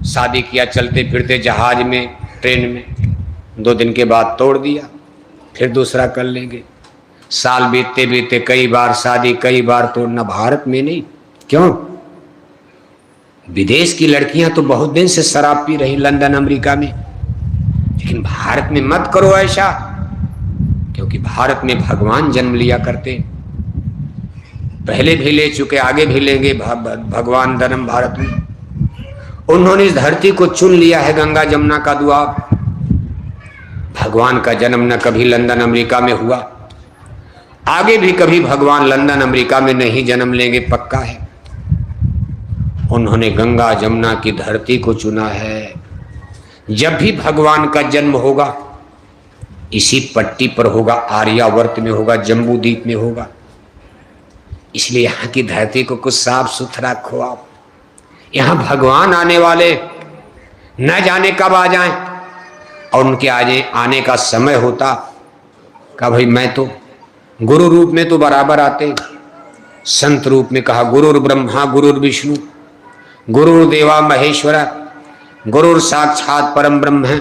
शादी किया चलते फिरते जहाज में ट्रेन में, 2 दिन के बाद तोड़ दिया, फिर दूसरा कर लेंगे। साल बीतते बीतते कई बार शादी, कई बार तोड़ना। भारत में नहीं। क्यों? विदेश की लड़कियां तो बहुत दिन से शराब पी रही लंदन अमेरिका में, लेकिन भारत में मत करो ऐसा, क्योंकि भारत में भगवान जन्म लिया करते, पहले भी ले चुके, आगे भी लेंगे। भगवान जन्म भारत में, उन्होंने इस धरती को चुन लिया है, गंगा जमुना का दुआ। भगवान का जन्म न कभी लंदन अमेरिका में हुआ, आगे भी कभी भगवान लंदन अमेरिका में नहीं जन्म लेंगे, पक्का है। उन्होंने गंगा जमुना की धरती को चुना है। जब भी भगवान का जन्म होगा इसी पट्टी पर होगा, आर्यावर्त में होगा, जम्बू द्वीप में होगा। इसलिए यहाँ की धरती को कुछ साफ सुथरा रखो आप। यहाँ भगवान आने वाले न जाने कब आ जाएं, और उनके आने का समय होता का भाई मैं तो गुरु रूप में तो बराबर आते, संत रूप में कहा गुरुर् ब्रह्मा गुरुर् विष्णु गुरुर्देवा महेश्वरा गुरुर साक्षात परम ब्रह्म है,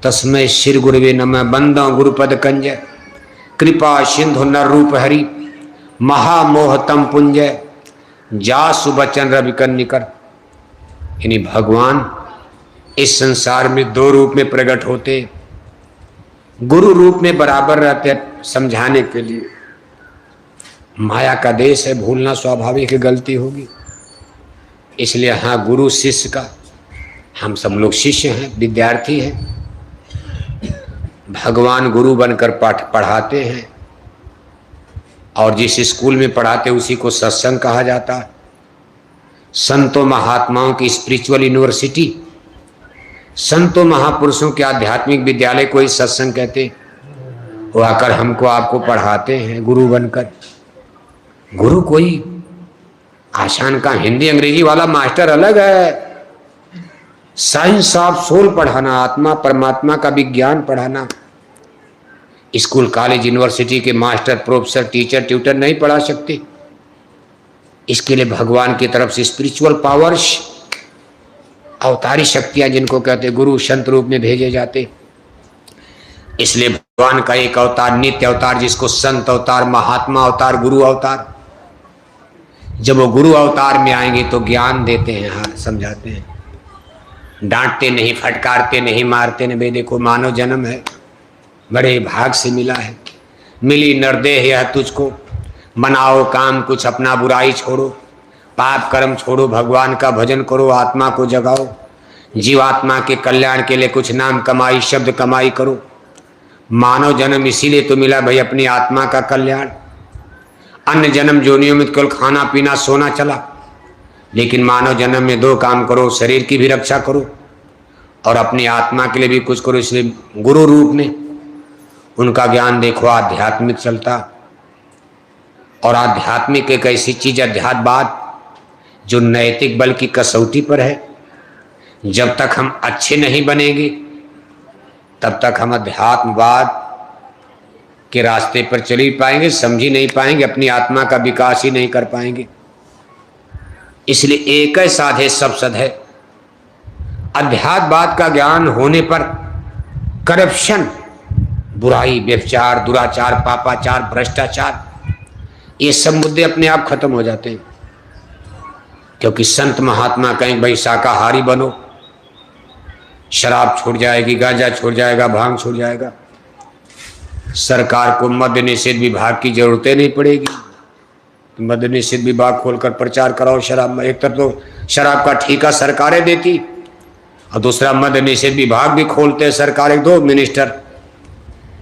तस्मै श्री गुरुवे नमः। बंदो गुरुपद कंज, कृपा सिंधु नर रूप हरि, महामोहतम पुंजय, जासु बचन रवि कन्निकर। यानी भगवान इस संसार में 2 रूप में प्रकट होते, गुरु रूप में बराबर रहते समझाने के लिए। माया का देश है, भूलना स्वाभाविक है, गलती होगी। इसलिए हाँ, गुरु शिष्य का, हम सब लोग शिष्य हैं, विद्यार्थी हैं। भगवान गुरु बनकर पाठ पढ़ाते हैं, और जिस स्कूल में पढ़ाते उसी को सत्संग कहा जाता है। संतों महात्माओं की स्पिरिचुअल यूनिवर्सिटी, संतों महापुरुषों के आध्यात्मिक विद्यालय को ही सत्संग कहते। वो आकर हमको आपको पढ़ाते हैं गुरु बनकर। गुरु कोई आसान का हिंदी अंग्रेजी वाला मास्टर अलग है। साइंस ऑफ सोल पढ़ाना, आत्मा परमात्मा का विज्ञान पढ़ाना, स्कूल कॉलेज यूनिवर्सिटी के मास्टर प्रोफेसर टीचर ट्यूटर नहीं पढ़ा सकते। इसके लिए भगवान की तरफ से स्पिरिचुअल पावर्स, अवतारी शक्तियां जिनको कहते, गुरु संत रूप में भेजे जाते। इसलिए भगवान का एक अवतार नित्य अवतार, जिसको संत अवतार, महात्मा अवतार, गुरु अवतार। जब वो गुरु अवतार में आएंगे तो ज्ञान देते हैं, हाँ समझाते हैं, डांटते नहीं, फटकारते नहीं, मारते नहीं। भाई देखो मानव जन्म है, बड़े भाग से मिला है, मिली नरदेह यह तुझको, बनाओ काम कुछ अपना, बुराई छोड़ो, पाप कर्म छोड़ो, भगवान का भजन करो, आत्मा को जगाओ, जीवात्मा के कल्याण के लिए कुछ नाम कमाई, शब्द कमाई करो। मानव जन्म इसीलिए तो मिला भाई, अपनी आत्मा का कल्याण। अन्य जन्म जोनियों में केवल खाना पीना सोना चला, लेकिन मानव जन्म में 2 काम करो, शरीर की भी रक्षा करो और अपनी आत्मा के लिए भी कुछ करो। इसलिए गुरु रूप में उनका ज्ञान देखो, आध्यात्मिक चलता। और आध्यात्मिक एक ऐसी चीज, अध्यात्मवाद, जो नैतिक बल की कसौटी पर है। जब तक हम अच्छे नहीं बनेंगे तब तक हम अध्यात्मवाद के रास्ते पर चल ही पाएंगे, समझ ही नहीं पाएंगे, अपनी आत्मा का विकास ही नहीं कर पाएंगे। इसलिए एक ही साधे सब सद है। अध्यात्मवाद का ज्ञान होने पर करप्शन, बुराई, व्यभिचार, दुराचार, पापाचार, भ्रष्टाचार, ये सब मुद्दे अपने आप खत्म हो जाते हैं। क्योंकि संत महात्मा कहें भाई शाकाहारी बनो, शराब छूट जाएगी, गांजा छूट जाएगा, भांग छूट जाएगा। सरकार को मद्य निषेध विभाग की जरूरतें नहीं पड़ेगी। मद्य निषेध विभाग खोलकर प्रचार कराओ शराब में। एक तरफ तो शराब का ठेका सरकारें देती और दूसरा मद्य निषेध विभाग भी खोलते सरकार। 2 मिनिस्टर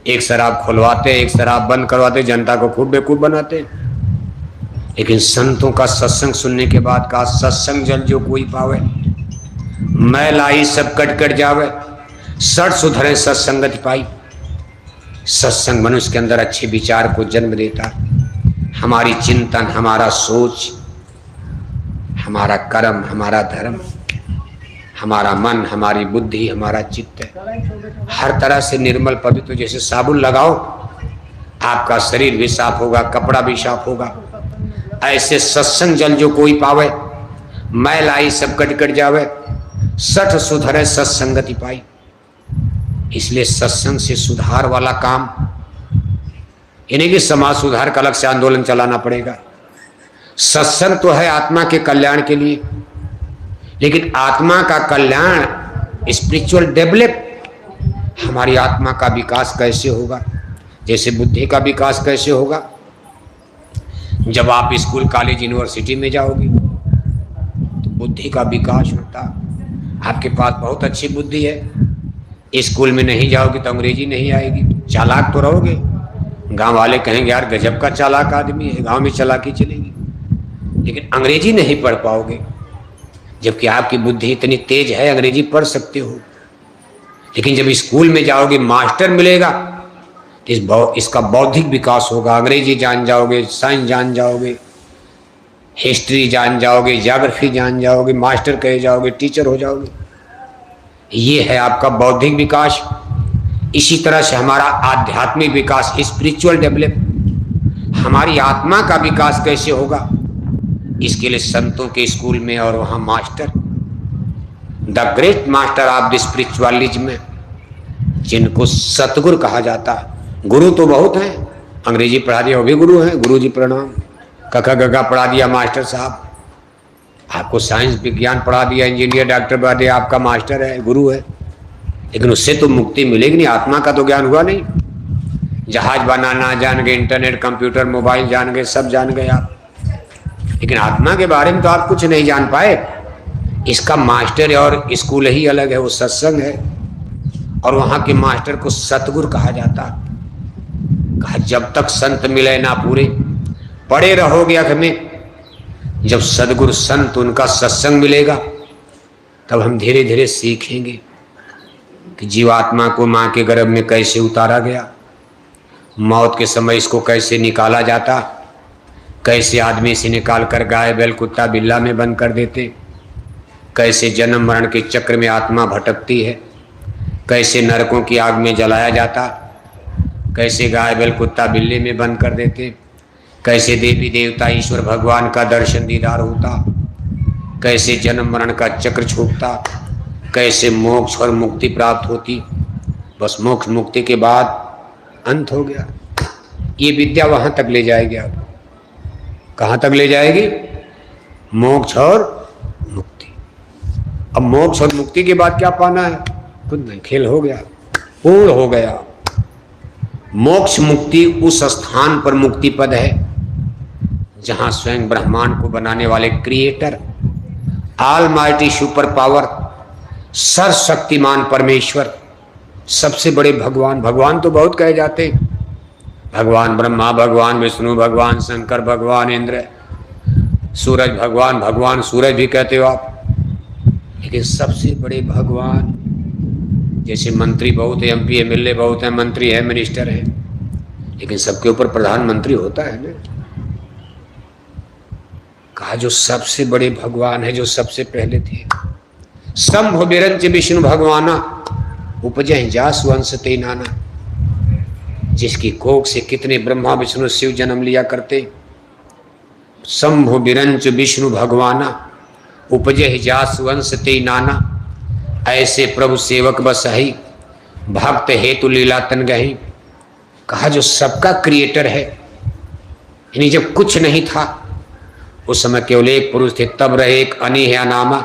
एक शराब खुलवाते, एक शराब बंद करवाते, जनता को खूब बेवकूफ बनाते। लेकिन संतों का सत्संग सुनने के बाद का सत्संग जल जो कोई पावे, मैल आई सब कट कट जावे, सठ सुधरे सत्संगति पाई। सत्संग मनुष्य के अंदर अच्छे विचार को जन्म देता। हमारी चिंतन, हमारा सोच, हमारा कर्म, हमारा धर्म, हमारा मन, हमारी बुद्धि, हमारा चित्त हर तरह से निर्मल पवित्र। जैसे साबुन लगाओ आपका शरीर भी साफ होगा, कपड़ा भी साफ होगा। ऐसे सत्संग जल जो कोई पावे, मैल आई सब कट कट जावे, सठ सुधरे सत्संगति पाई। इसलिए सत्संग से सुधार वाला काम, यानी कि समाज सुधार का अलग से आंदोलन चलाना पड़ेगा। सत्संग तो है आत्मा के कल्याण के लिए, लेकिन आत्मा का कल्याण, स्पिरिचुअल डेवलप, हमारी आत्मा का विकास कैसे होगा? जैसे बुद्धि का विकास कैसे होगा? जब आप स्कूल, कॉलेज, यूनिवर्सिटी में जाओगे तो बुद्धि का विकास होता। आपके पास बहुत अच्छी बुद्धि है, स्कूल में नहीं जाओगे तो अंग्रेजी नहीं आएगी, चालाक तो रहोगे। गांव वाले कहेंगे यार गजब का चालाक आदमी है, गांव में चालाकी चलेगी, लेकिन अंग्रेजी नहीं पढ़ पाओगे। जबकि आपकी बुद्धि इतनी तेज है, अंग्रेजी पढ़ सकते हो। लेकिन जब स्कूल में जाओगे, मास्टर मिलेगा, तो इसका बौद्धिक विकास होगा। अंग्रेजी जान जाओगे, साइंस जान जाओगे, हिस्ट्री जान जाओगे, ज्योग्राफी जान जाओगे, मास्टर कहे जाओगे, टीचर हो जाओगे। ये है आपका बौद्धिक विकास। इसी तरह से हमारा आध्यात्मिक विकास, स्पिरिचुअल डेवलप, हमारी आत्मा का विकास कैसे होगा? इसके लिए संतों के स्कूल में और वहाँ master, the great master of the spiritualism, जिनको सतगुरु कहा जाता है। गुरु तो बहुत हैं, अंग्रेजी पढ़ा दिया वो भी गुरु हैं, गुरु जी प्रणाम। कखा गगा पढ़ा दिया मास्टर साहब, आपको साइंस विज्ञान पढ़ा दिया, इंजीनियर डॉक्टर पढ़ा दिया, आपका मास्टर है, गुरु है। लेकिन उससे तो मुक्ति मिलेगी नहीं, आत्मा का तो ज्ञान हुआ नहीं। जहाज बनाना जान गए, इंटरनेट, कंप्यूटर, मोबाइल जान गए, सब जान गए आप, लेकिन आत्मा के बारे में तो आप कुछ नहीं जान पाए। इसका मास्टर और स्कूल ही अलग है, वो सत्संग है। और वहाँ के मास्टर को सतगुरु कहा जाता। कहा जब तक संत मिले ना पूरे, पड़े रहोगे अख में। जब सदगुरु संत, उनका सत्संग मिलेगा, तब हम धीरे धीरे सीखेंगे कि जीवात्मा को माँ के गर्भ में कैसे उतारा गया, मौत के समय इसको कैसे निकाला जाता, कैसे आदमी से निकाल कर गाय, बैल, कुत्ता, बिल्ला में बंद कर देते, कैसे जन्म मरण के चक्र में आत्मा भटकती है, कैसे नरकों की आग में जलाया जाता, कैसे गाय, बैल, कुत्ता, बिल्ले में बंद कर देते, कैसे देवी देवता, ईश्वर भगवान का दर्शन दीदार होता, कैसे जन्म मरण का चक्र छूटता, कैसे मोक्ष और मुक्ति प्राप्त होती। बस मोक्ष मुक्ति के बाद अंत हो गया। ये विद्या वहाँ तक ले जाएगी आप। कहाँ तक ले जाएगी? मोक्ष और मुक्ति। अब मोक्ष और मुक्ति के बाद क्या पाना है? कुछ नहीं, खेल हो गया, पूर्ण हो गया। मोक्ष मुक्ति उस स्थान पर मुक्ति पद है जहां स्वयं ब्रह्मांड को बनाने वाले क्रिएटर, ऑलमाइटी सुपर पावर, सर्वशक्तिमान परमेश्वर, सबसे बड़े भगवान, भगवान तो बहुत कहे जाते, भगवान ब्रह्मा, भगवान विष्णु, भगवान शंकर, भगवान इंद्र, सूरज भगवान, भगवान सूरज भी कहते हो आप। लेकिन सबसे बड़े भगवान, जैसे मंत्री बहुत है, एमपी एमएलए बहुत है, मंत्री है, मिनिस्टर है, लेकिन सबके ऊपर प्रधानमंत्री होता है ना। कहा जो सबसे बड़े भगवान है, जो सबसे पहले थे, शंभु बिरंच विष्णु भगवाना, उपजह जासु वंश ते नाना, जिसकी कोख से कितने ब्रह्मा विष्णु शिव जन्म लिया करते। शंभु बिरंच विष्णु भगवाना, उपजह जासु वंश ते नाना, ऐसे प्रभु सेवक बसहि, भक्त हेतु लीला तन गही। कहा जो सबका क्रिएटर है, यानी जब कुछ नहीं था उस समय केवल एक पुरुष थे, तब रहे एक अनीह नामा,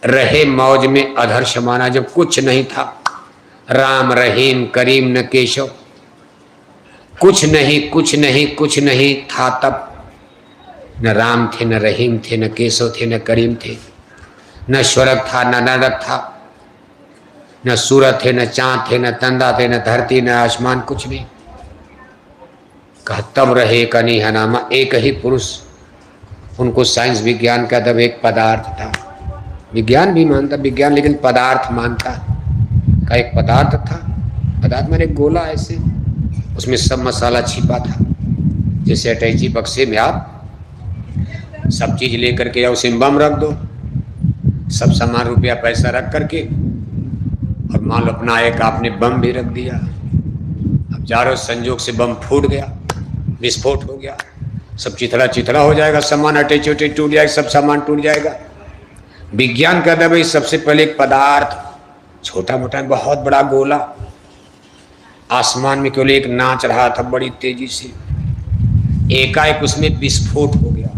रहे मौज में अधर समाना। जब कुछ नहीं था, राम रहीम करीम न केशव, कुछ नहीं कुछ नहीं कुछ नहीं था तब। न राम थे, न रहीम थे, न केशव थे, न करीम थे, न स्वर्ग था, न नरक था, न सूरज थे, न चांद थे, न तंदा थे, न धरती, न आसमान, कुछ नहीं। कहा तब रहे एक अनीह नामा, एक ही पुरुष। उनको साइंस विज्ञान का तब एक पदार्थ था, विज्ञान भी मानता विज्ञान, लेकिन पदार्थ मानता। का एक पदार्थ था, पदार्थ मैंने गोला ऐसे, उसमें सब मसाला छिपा था, जैसे अटैची बक्से में आप सब चीज लेकर के जाओ, सिम्बम रख दो, सब सामान रुपया पैसा रख करके, और मान लो अपना एक आपने बम भी रख दिया। अब चारों संजोग से बम फूट गया, विस्फोट हो गया, सब चिथड़ा चिथड़ा हो जाएगा, सामान अटैची उटैची टूट जाएगा, सब सामान टूट जाएगा। विज्ञान कहता है भाई सबसे पहले एक पदार्थ छोटा मोटा बहुत बड़ा गोला आसमान में केवल एक नाच रहा था बड़ी तेजी से, एकाएक उसमें विस्फोट हो गया,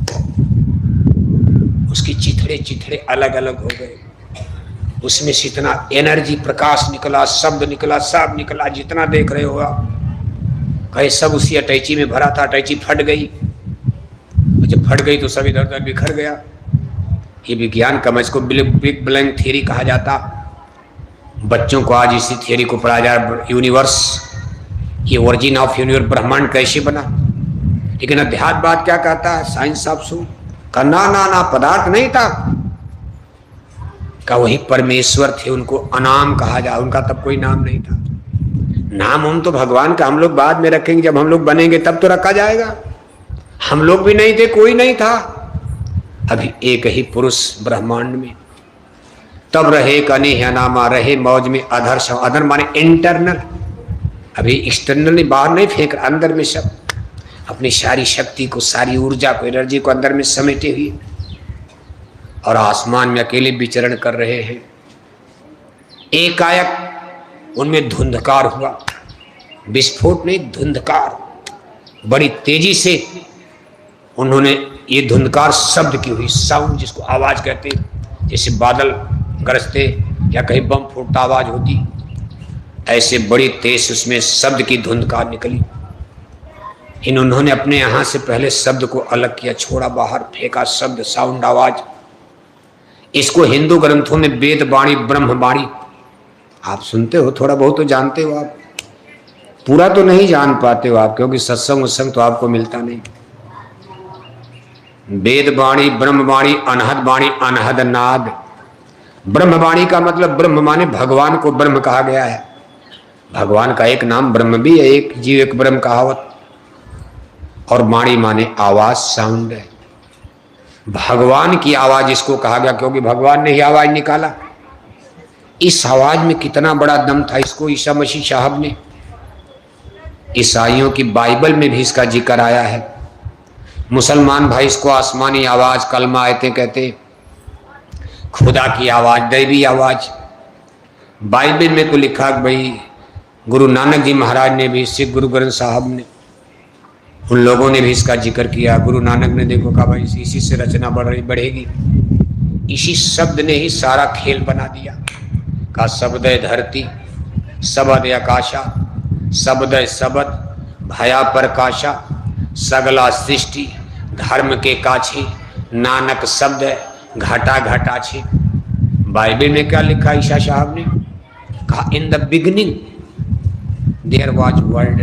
उसकी चिथड़े चिथड़े अलग अलग हो गए, उसमें से इतना एनर्जी प्रकाश निकला, शब्द निकला, सब निकला, जितना देख रहे हो आप, कहे सब उसी अटैची में भरा था। अटैची फट गई, और जब फट गई तो सब इधर उधर बिखर गया। ये विज्ञान का, इसको बिग ब्लैंक थियरी कहा जाता। बच्चों को आज इसी थियरी को पढ़ाया जा रहा, यूनिवर्स, ये ओरिजिन ऑफ यूनिवर्स, ब्रह्मांड कैसे बना। लेकिन अध्यात्मवाद क्या कहता है, साइंस ऑफ सोल का ना पदार्थ नहीं था, का वही परमेश्वर थे, उनको अनाम कहा जा, उनका तब कोई नाम नहीं था। नाम हम तो भगवान का हम लोग बाद में रखेंगे, जब हम लोग बनेंगे तब तो रखा जाएगा। हम लोग भी नहीं थे, कोई नहीं था, अभी एक ही पुरुष ब्रह्मांड में, तब रहे कने अनामा, रहे मौज में अधर। अधर माने इंटरनल, अभी एक्सटर्नल बाहर नहीं फेंक, अंदर में सब अपनी सारी शक्ति को, सारी ऊर्जा को, एनर्जी को अंदर में समेटे हुए, और आसमान में अकेले विचरण कर रहे हैं। एकाएक उनमें धुंधकार हुआ, विस्फोट नहीं, धुंधकार, बड़ी तेजी से उन्होंने ये धुंधकार शब्द की हुई, साउंड जिसको आवाज कहते, जैसे बादल गरजते या कहीं बम फूटता आवाज होती, ऐसे बड़ी तेज उसमें शब्द की धुंधकार निकली। उन्होंने अपने यहां से पहले शब्द को अलग किया, छोड़ा बाहर, फेंका शब्द, साउंड, आवाज। इसको हिंदू ग्रंथों में वेद वाणी, ब्रह्म वाणी, आप सुनते हो, थोड़ा बहुत तो जानते हो आप, पूरा तो नहीं जान पाते हो आप, क्योंकि सत्संग उत्संग तो आपको मिलता नहीं। वेद वाणी, ब्रह्म वाणी, अनहद वाणी, अनहद नाद। ब्रह्म वाणी का मतलब, ब्रह्म माने भगवान को ब्रह्म कहा गया है, भगवान का एक नाम ब्रह्म भी है, एक जीव एक ब्रह्म कहावत। और वाणी माने आवाज, साउंड है, भगवान की आवाज इसको कहा गया, क्योंकि भगवान ने ही आवाज निकाला। इस आवाज में कितना बड़ा दम था, इसको ईसा मसीह साहब ने, ईसाइयों की बाइबल में भी इसका जिक्र आया है। मुसलमान भाई इसको आसमानी आवाज, कलमा आयतें कहते, खुदा की आवाज, दैवी आवाज। बाइबल में तो लिखा भाई, गुरु नानक जी महाराज ने भी, सिख गुरु ग्रंथ साहब ने, उन लोगों ने भी इसका जिक्र किया। गुरु नानक ने देखो कहा भाई इसी से रचना बढ़ेगी, इसी शब्द ने ही सारा खेल बना दिया। कहा शब्द धरती, शब्द आकाशा, शब्द शब्द भया प्रकाशा, सगला सृष्टि धर्म के काछी, नानक शब्द घाटा घाटा छे। बाइबल में क्या लिखा ईसा साहब ने, कहा in the beginning there was world,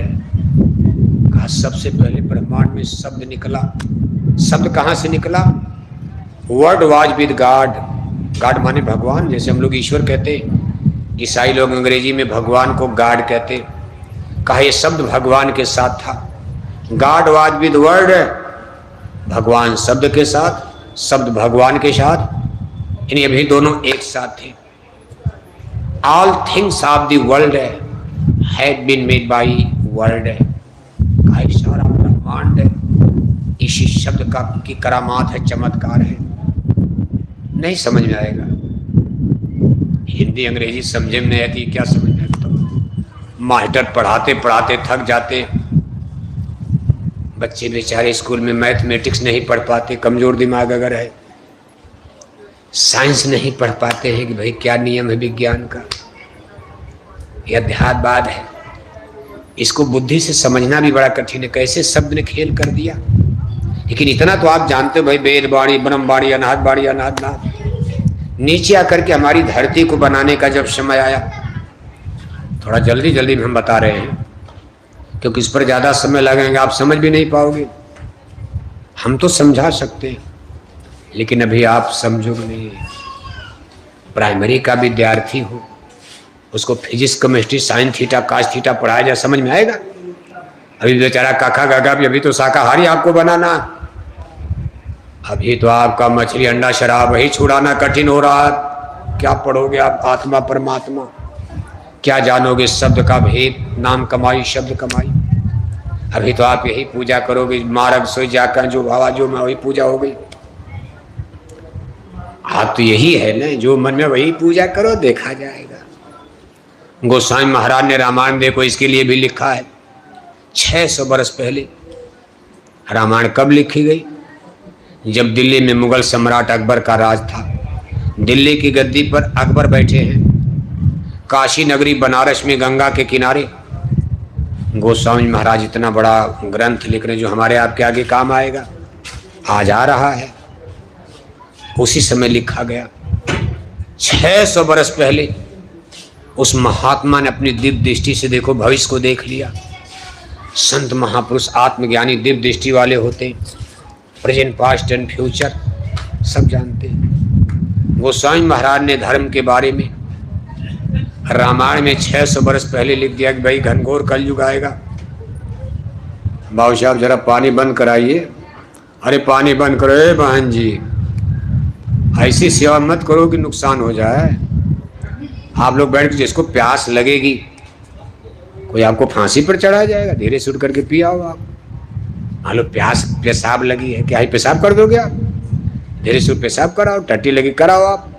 कहा सबसे पहले ब्रह्मांड में शब्द निकला। शब्द कहाँ से निकला, word was with God, God माने भगवान, जैसे हम लोग ईश्वर कहते, ईसाई लोग अंग्रेजी में भगवान को गॉड कहते। कहा ये शब्द भगवान के साथ था, गॉड वाज विद वर्ड, भगवान शब्द के साथ, शब्द भगवान के साथ, यानी अभी दोनों एक साथ थे। All things of the world had been made by word, सारा ब्रह्मांड इसी शब्द का की करामात है, चमत्कार है। नहीं समझ में आएगा, हिंदी अंग्रेजी समझे में नहीं आती, क्या समझ में आता। मास्टर पढ़ाते पढ़ाते थक जाते, बच्चे बेचारे स्कूल में मैथमेटिक्स नहीं पढ़ पाते, कमजोर दिमाग अगर है, साइंस नहीं पढ़ पाते हैं कि भाई क्या नियम है विज्ञान का, यह अध्यात्मवाद है। इसको बुद्धि से समझना भी बड़ा कठिन है, कैसे शब्द ने खेल कर दिया। लेकिन इतना तो आप जानते हो भाई, वेद वाणी, ब्रह्म वाणी, अनाहद वाणी, अनाहद नाद। नीचे आकर के हमारी धरती को बनाने का जब समय आया, थोड़ा जल्दी जल्दी में हम बता रहे हैं, क्योंकि इस पर ज्यादा समय लगेगा, आप समझ भी नहीं पाओगे। हम तो समझा सकते हैं, लेकिन अभी आप समझोगे नहीं। प्राइमरी का विद्यार्थी हो, उसको physics, chemistry, sine theta, cos theta पढ़ाया जाए, समझ में आएगा? अभी बेचारा काका गागा भी अभी तो शाकाहारी आपको बनाना, अभी तो आपका मछली अंडा शराब वही छुड़ाना कठिन हो रहा है। क्या पढ़ोगे आप आत्मा परमात्मा, क्या जानोगे शब्द का भेद, नाम कमाई शब्द कमाई। अभी तो आप यही पूजा करोगे, मार्ग सोई जाकर जो भावा जो मैं वही पूजा हो गई। आप तो यही है ना, जो मन में वही पूजा करो, देखा जाएगा। गोस्वामी महाराज ने रामायण देखो इसके लिए भी लिखा है। 600 वर्ष पहले रामायण कब लिखी गई? जब दिल्ली में मुगल सम्राट अकबर का राज था। दिल्ली की गद्दी पर अकबर बैठे हैं, काशी नगरी बनारस में गंगा के किनारे गोस्वामी महाराज इतना बड़ा ग्रंथ लिख रहे जो हमारे आपके आगे काम आएगा, आज आ रहा है। उसी समय लिखा गया। 600 वर्ष पहले उस महात्मा ने अपनी दिव्य दृष्टि से देखो भविष्य को देख लिया। संत महापुरुष आत्मज्ञानी दिव्य दृष्टि वाले होते, प्रेजेंट पास्ट एंड फ्यूचर सब जानते हैं। गोस्वामी महाराज ने धर्म के बारे में रामायण में 600 वर्ष पहले लिख दिया कि भाई घनघोर कलयुग आएगा। बाबू साहब जरा पानी बंद कराइए। अरे पानी बंद करो बहन जी, ऐसी सेवा मत करो कि नुकसान हो जाए। आप लोग बैठ के जिसको प्यास लगेगी, कोई आपको फांसी पर चढ़ा जाएगा, धीरे से उठ करके पियाओ आप। मान लो प्यास पेशाब लगी है, क्या ही पेशाब कर दोगे आप? धीरे से पेशाब कराओ, टट्टी लगी कराओ आप।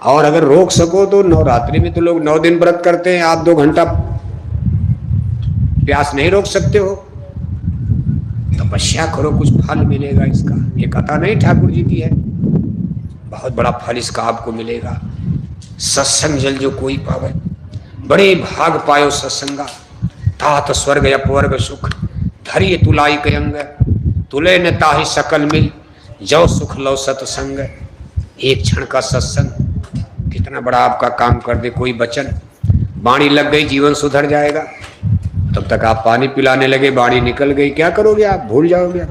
और अगर रोक सको तो नवरात्रि में तो लोग 9 दिन व्रत करते हैं, आप 2 घंटा प्यास नहीं रोक सकते हो, तपस्या करो, कुछ फल मिलेगा इसका। ये कथा नहीं ठाकुर जी की है, बहुत बड़ा फल इसका आपको मिलेगा। सत्संग जल जो कोई पावे, बड़े भाग पायो सत्संगा, तात स्वर्ग अपवर्ग सुख, धरिय तुलाई के अंग, तुले न ताहि सकल मिल, जो सुख लो सत्संग। एक क्षण का सत्संग कितना बड़ा आपका काम कर दे। कोई वचन, बाणी लग गई, जीवन सुधर जाएगा। तब तक आप पानी पिलाने लगे, बाणी निकल गई, क्या करोगे आप? भूल जाओगे,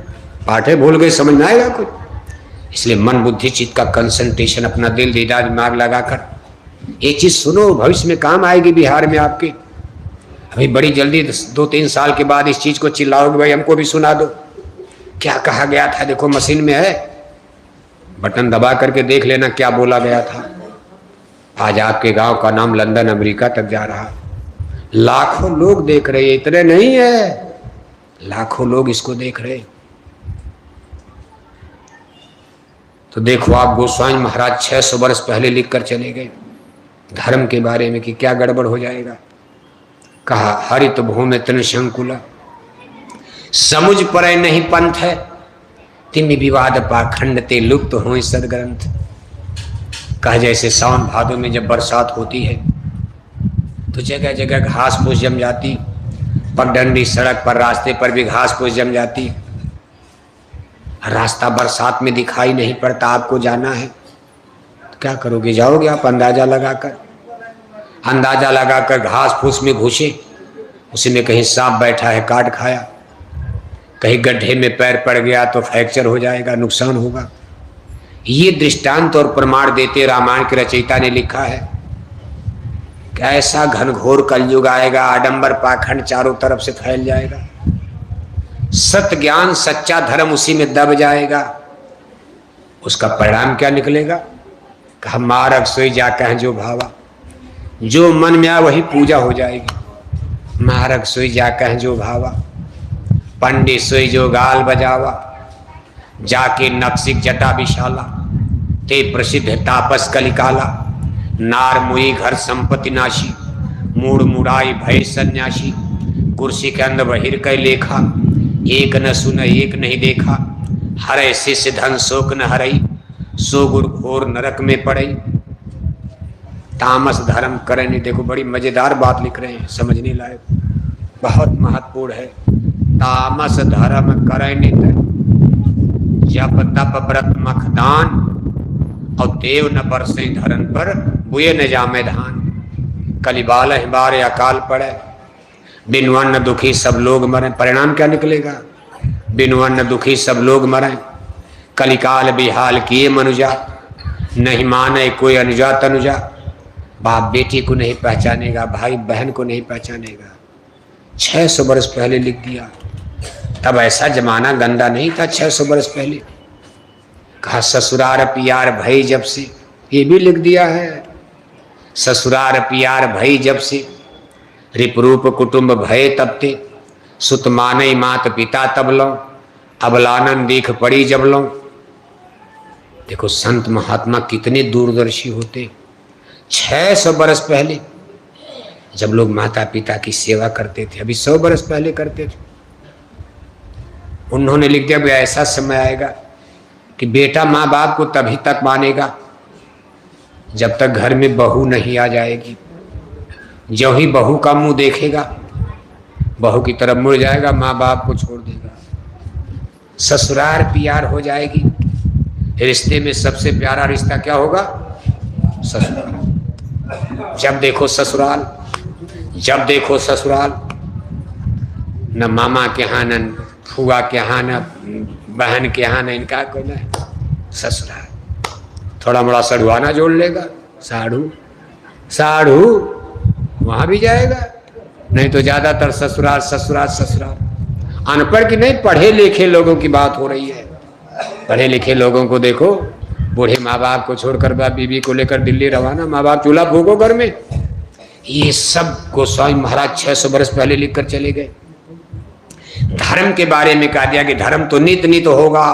पाठे भूल गए, समझ में आएगा कुछ? इसलिए मन बुद्धि चित्त का कंसंट्रेशन, अपना दिल दीदा दिमाग लगाकर एक चीज सुनो, भविष्य में काम आएगी बिहार में आपके। अभी बड़ी जल्दी 2-3 साल के बाद इस चीज को चिल्लाओगे, भाई हमको भी सुना दो, क्या कहा गया था। देखो मशीन में है, बटन दबा करके देख लेना क्या बोला गया था। आज आपके गांव का नाम लंदन अमेरिका तक जा रहा, लाखों लोग देख रहे, इतने नहीं है, लाखों लोग इसको देख रहे। तो देखो आप गोस्वामी महाराज 600 वर्ष पहले लिख कर चले गए धर्म के बारे में कि क्या गड़बड़ हो जाएगा। कहा हरित भूमि तृण शंकुला, समुझ परे नहीं पंथ है, तिमि विवाद पाखंड ते लुप्त हो सदग्रंथ। कहा जैसे सावन भादों में जब बरसात होती है तो जगह जगह घास फूस जम जाती, पगडंडी सड़क पर रास्ते पर भी घास फूस जम जाती। रास्ता बरसात में दिखाई नहीं पड़ता, आपको जाना है तो क्या करोगे? जाओगे आप अंदाजा लगाकर घास फूस में घुसे, उसी में कहीं सांप बैठा है काट खाया, कहीं गड्ढे में पैर पड़ गया तो फ्रैक्चर हो जाएगा, नुकसान होगा। ये दृष्टांत और प्रमाण देते रामायण के रचयिता ने लिखा है कि ऐसा घनघोर कलयुग आएगा, आडंबर पाखंड चारों तरफ से फैल जाएगा, सत्य ज्ञान सच्चा धर्म उसी में दब जाएगा। उसका परिणाम क्या निकलेगा? कहा मारक सोई जा कह जो भावा, जो मन में आ वही पूजा हो जाएगी। मारक सोई जा कह जो भावा, पंडित सोई जो गाल बजावा, जाके नक्सिक जटा विशाला, ते प्रसिद्ध तापस कलिकाला, नार मुई घर संपत्ति नाशी, मूड मुड़ाई भय सन्यासी, कुर्सी के अंदर बहिर कै लेखा, एक न सुन एक नहीं देखा, हरे शिष्य धन शोक न हरई, सो गुरु घोर नरक में पड़ई। तामस धर्म करे नहीं। देखो बड़ी मजेदार बात लिख रहे हैं, समझने लायक, बहुत महत्वपूर्ण है। तामस धर्म करे नहीं, जप तप व्रत मखदान, और देव न बरसे धरन पर, बुए न जामे धान। कलिबाल बारे अकाल पड़े, बिन वर्ण दुखी सब लोग मरें। परिणाम क्या निकलेगा? बिन वर्ण दुखी सब लोग मरें। कलिकाल बिहाल किए मनुजा, नहीं माने कोई अनुजा तनुजा। बाप बेटी को नहीं पहचानेगा, भाई बहन को नहीं पहचानेगा। 600 बरस पहले लिख दिया। तब ऐसा जमाना गंदा नहीं था 600 बरस पहले। कहा ससुरार पियार भई जब से, ये भी लिख दिया है। ससुरार पियार भई जब से, रिपरूप कुटुंब भय तब ते, सुत मानई मात पिता तब लो, अबलानन दीख पड़ी जब लो। देखो संत महात्मा कितने दूरदर्शी होते। 600 बरस पहले जब लोग माता पिता की सेवा करते थे, अभी 100 बरस पहले करते थे, उन्होंने लिख दिया कि ऐसा समय आएगा कि बेटा माँ बाप को तभी तक मानेगा जब तक घर में बहू नहीं आ जाएगी। जो ही बहू का मुंह देखेगा, बहू की तरफ मुड़ जाएगा, माँ बाप को छोड़ देगा। ससुराल प्यार हो जाएगी। रिश्ते में सबसे प्यारा रिश्ता क्या होगा? ससुराल। जब देखो ससुराल, जब देखो ससुराल, न मामा के यहाँ, न फुआ के यहाँ, न बहन के यहाँ, न इनका कोई नहीं। ससुराल थोड़ा मोड़ा सढ़ुआना जोड़ लेगा, साढ़ू साढ़ू वहां भी जाएगा, नहीं तो ज्यादातर ससुराल ससुराल ससुराल। अनपढ़ की नहीं, पढ़े लिखे लोगों की बात हो रही है। पढ़े लिखे लोगों को देखो, बूढ़े माँ बाप को छोड़कर बाप बीबी को लेकर दिल्ली रवाना, माँ बाप चूल्हा फूको घर में। ये सब गोस्वामी महाराज 600 बरस पहले लिखकर चले गए। धर्म के बारे में कहा दिया कि धर्म तो नित नित होगा,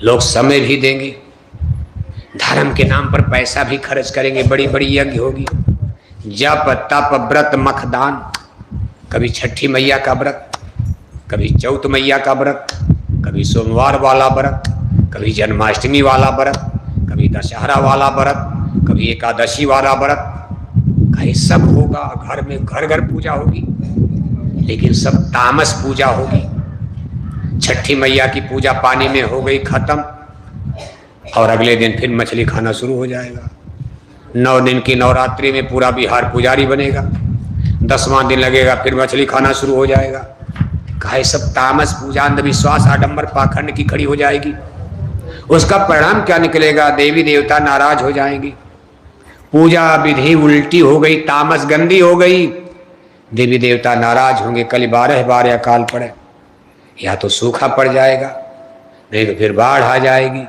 लोग समय भी देंगे, धर्म के नाम पर पैसा भी खर्च करेंगे, बड़ी बड़ी यज्ञ होगी, जप तप व्रत मखदान, कभी छठी मैया का व्रत, कभी चौथ मैया का व्रत, कभी सोमवार वाला व्रत, कभी जन्माष्टमी वाला व्रत, कभी दशहरा वाला व्रत, कभी एकादशी वाला व्रत। कहीं सब होगा, घर में घर घर पूजा होगी, लेकिन सब तामस पूजा होगी। छठी मैया की पूजा पानी में हो गई खत्म, और अगले दिन फिर मछली खाना शुरू हो जाएगा। 9 दिन की नवरात्रि में पूरा बिहार पुजारी बनेगा, 10वां दिन लगेगा फिर मछली खाना शुरू हो जाएगा। कहे सब तामस पूजा, अंधविश्वास, आडंबर, पाखंड की खड़ी हो जाएगी। उसका परिणाम क्या निकलेगा? देवी देवता नाराज हो जाएंगे, पूजा विधि उल्टी हो गई, तामस गंदी हो गई, देवी देवता नाराज होंगे। कल 12 बार अकाल पड़े, या तो सूखा पड़ जाएगा, नहीं तो फिर बाढ़ आ जाएगी,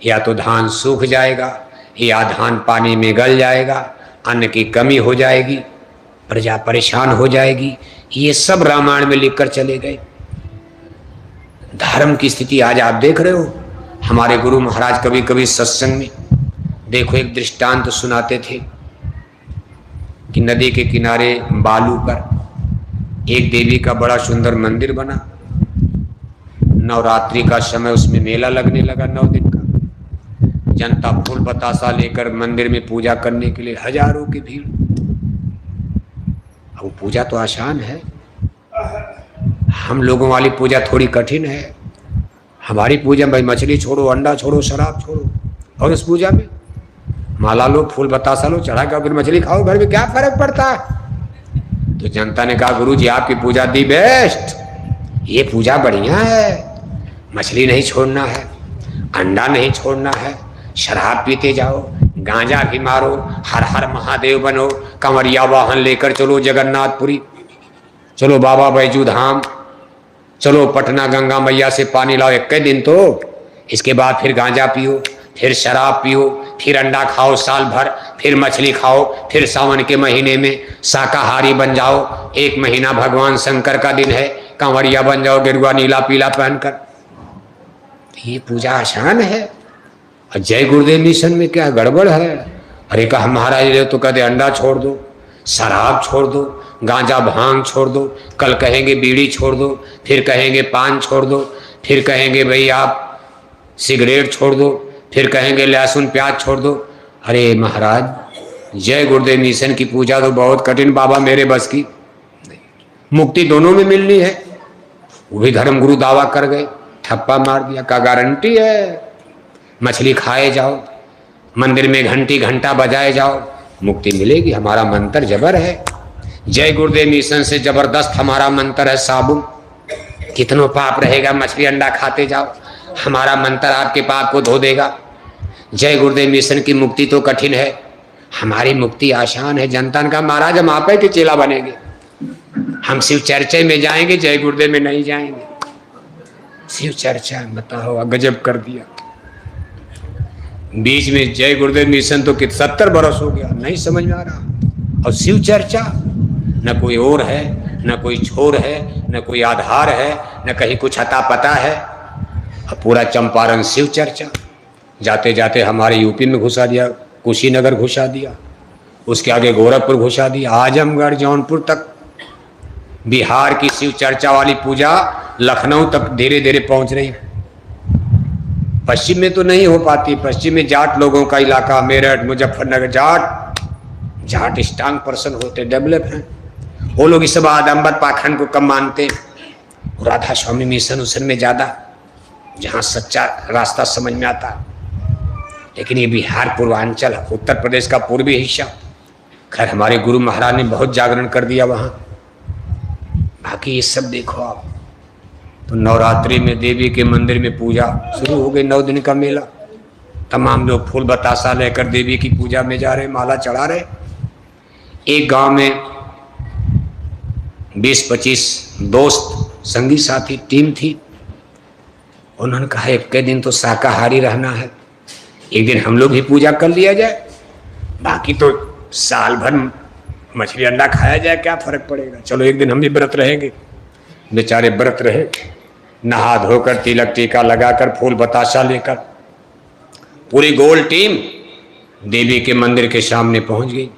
या तो धान सूख जाएगा, या धान पानी में गल जाएगा, अन्न की कमी हो जाएगी, प्रजा परेशान हो जाएगी। ये सब रामायण में लिखकर चले गए। धर्म की स्थिति आज आप देख रहे हो। हमारे गुरु महाराज कभी कभी सत्संग में देखो एक दृष्टांत तो सुनाते थे कि नदी के किनारे बालू पर एक देवी का बड़ा सुंदर मंदिर बना। नवरात्रि का समय उसमें मेला लगने लगा, 9 दिन का। जनता फूल बतासा लेकर मंदिर में पूजा करने के लिए, हजारों की भीड़। अब पूजा तो आसान है, हम लोगों वाली पूजा थोड़ी कठिन है। हमारी पूजा भाई मछली छोड़ो, अंडा छोड़ो, शराब छोड़ो, और उस पूजा में माला लो, फूल बतासा लो, चढ़ा के फिर मछली खाओ, घर में क्या फर्क पड़ता है? तो जनता ने कहा गुरु जी आपकी पूजा दी बेस्ट, ये पूजा बढ़िया है। मछली नहीं छोड़ना है, अंडा नहीं छोड़ना है, शराब पीते जाओ, गांजा भी मारो, हर हर महादेव बनो, कंवरिया वाहन लेकर चलो जगन्नाथपुरी, चलो बाबा बैजू धाम, चलो पटना गंगा मैया से पानी लाओ 21 दिन तो। इसके बाद फिर गांजा पियो, फिर शराब पियो, फिर अंडा खाओ साल भर, फिर मछली खाओ, फिर सावन के महीने में शाकाहारी बन जाओ। 1 महीना भगवान शंकर का दिन है, कंवरिया बन जाओ गेरुआ नीला पीला पहनकर। ये पूजा आसान है। और जय गुरुदेव मिशन में क्या गड़बड़ है? अरे कहा महाराज तो कहते अंडा छोड़ दो, शराब छोड़ दो, गांजा भांग छोड़ दो, कल कहेंगे बीड़ी छोड़ दो, फिर कहेंगे पान छोड़ दो, फिर कहेंगे भाई आप सिगरेट छोड़ दो, फिर कहेंगे लहसुन प्याज छोड़ दो। अरे महाराज जय गुरुदेव मिशन की पूजा तो बहुत कठिन बाबा, मेरे बस की। मुक्ति दोनों में मिलनी है। वो भी धर्मगुरु दावा कर गए, ठप्पा मार दिया। का गारंटी है? मछली खाए जाओ, मंदिर में घंटी घंटा बजाए जाओ, मुक्ति मिलेगी। हमारा मंत्र जबर है। जय गुरुदेव मिशन से जबरदस्त हमारा मंत्र है साबुन। कितनों पाप रहेगा, मछली अंडा खाते जाओ, हमारा मंत्र आपके पाप को धो देगा। जय गुरुदेव मिशन की मुक्ति तो कठिन है, हमारी मुक्ति आसान है। जनता का महाराज हम आप के चेला बनेंगे। हम शिव चर्चा में जाएंगे, जय गुरुदेव में नहीं जाएंगे। शिव चर्चा बताओ, गजब कर दिया। बीच में जय गुरुदेव मिशन तो 70 बरस हो गया, नहीं समझ में आ रहा। और शिव चर्चा न कोई और है, न कोई छोर है, न कोई आधार है, न कहीं कुछ अता पता है। अब पूरा चंपारण शिव चर्चा। जाते जाते हमारे यूपी में घुसा दिया, कुशीनगर घुसा दिया, उसके आगे गोरखपुर घुसा दिया, आजमगढ़ जौनपुर तक। बिहार की शिव चर्चा वाली पूजा लखनऊ तक धीरे धीरे पहुंच रही। पश्चिम में तो नहीं हो पाती, पश्चिम में जाट लोगों का इलाका, मेरठ मुजफ्फरनगर, जाट स्ट्रांग पर्सन होते, डेवलप हैं वो लोग। इस सब आदम्बर पाखंड को कम मानते। राधा स्वामी मिशन उसन में ज्यादा, जहाँ सच्चा रास्ता समझ में आता। लेकिन ये बिहार पूर्वांचल, उत्तर प्रदेश का पूर्वी हिस्सा, खैर हमारे गुरु महाराज ने बहुत जागरण कर दिया वहाँ। बाकी ये सब देखो आप, तो नवरात्रि में देवी के मंदिर में पूजा शुरू हो गई, 9 दिन का मेला। तमाम लोग फूल बतासा लेकर देवी की पूजा में जा रहे, माला चढ़ा रहे। एक गांव में 20-25 दोस्त संगी साथी टीम थी। उन्होंने कहा एक के दिन तो शाकाहारी रहना है, एक दिन हम लोग भी पूजा कर लिया जाए, बाकी तो साल भर मछली अंडा खाया जाए, क्या फर्क पड़ेगा, चलो एक दिन हम भी व्रत रहेंगे। बेचारे व्रत रहे, नहा धोकर तिलक टीका लगाकर फूल बताशा लेकर पूरी गोल टीम देवी के मंदिर के सामने पहुंच गई।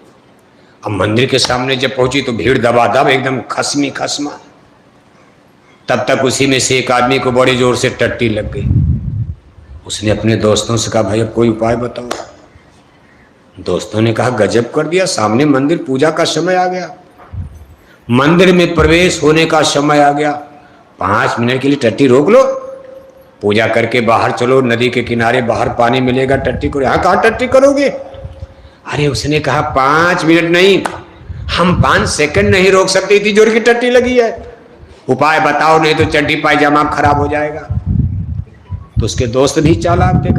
अब मंदिर के सामने जब पहुंची तो भीड़ दबादब एकदम खसमी खसमा। तब तक उसी में से एक आदमी को बड़ी जोर से टट्टी लग गई। उसने अपने दोस्तों से कहा भाई अब कोई उपाय बताओ। दोस्तों ने कहा गजब कर दिया, सामने मंदिर, पूजा का समय आ गया, मंदिर में प्रवेश होने का समय आ गया, 5 मिनट के लिए टट्टी रोक लो, पूजा करके बाहर चलो, नदी के किनारे बाहर पानी मिलेगा, टट्टी करो। यहाँ कहाँ टट्टी करोगे? अरे उसने कहा 5 मिनट नहीं, हम 5 सेकंड नहीं रोक सकते, इतनी जोर की टट्टी लगी है, उपाय बताओ नहीं तो चड्डी पायजामा खराब हो जाएगा। तो उसके दोस्त भी चालाक थे।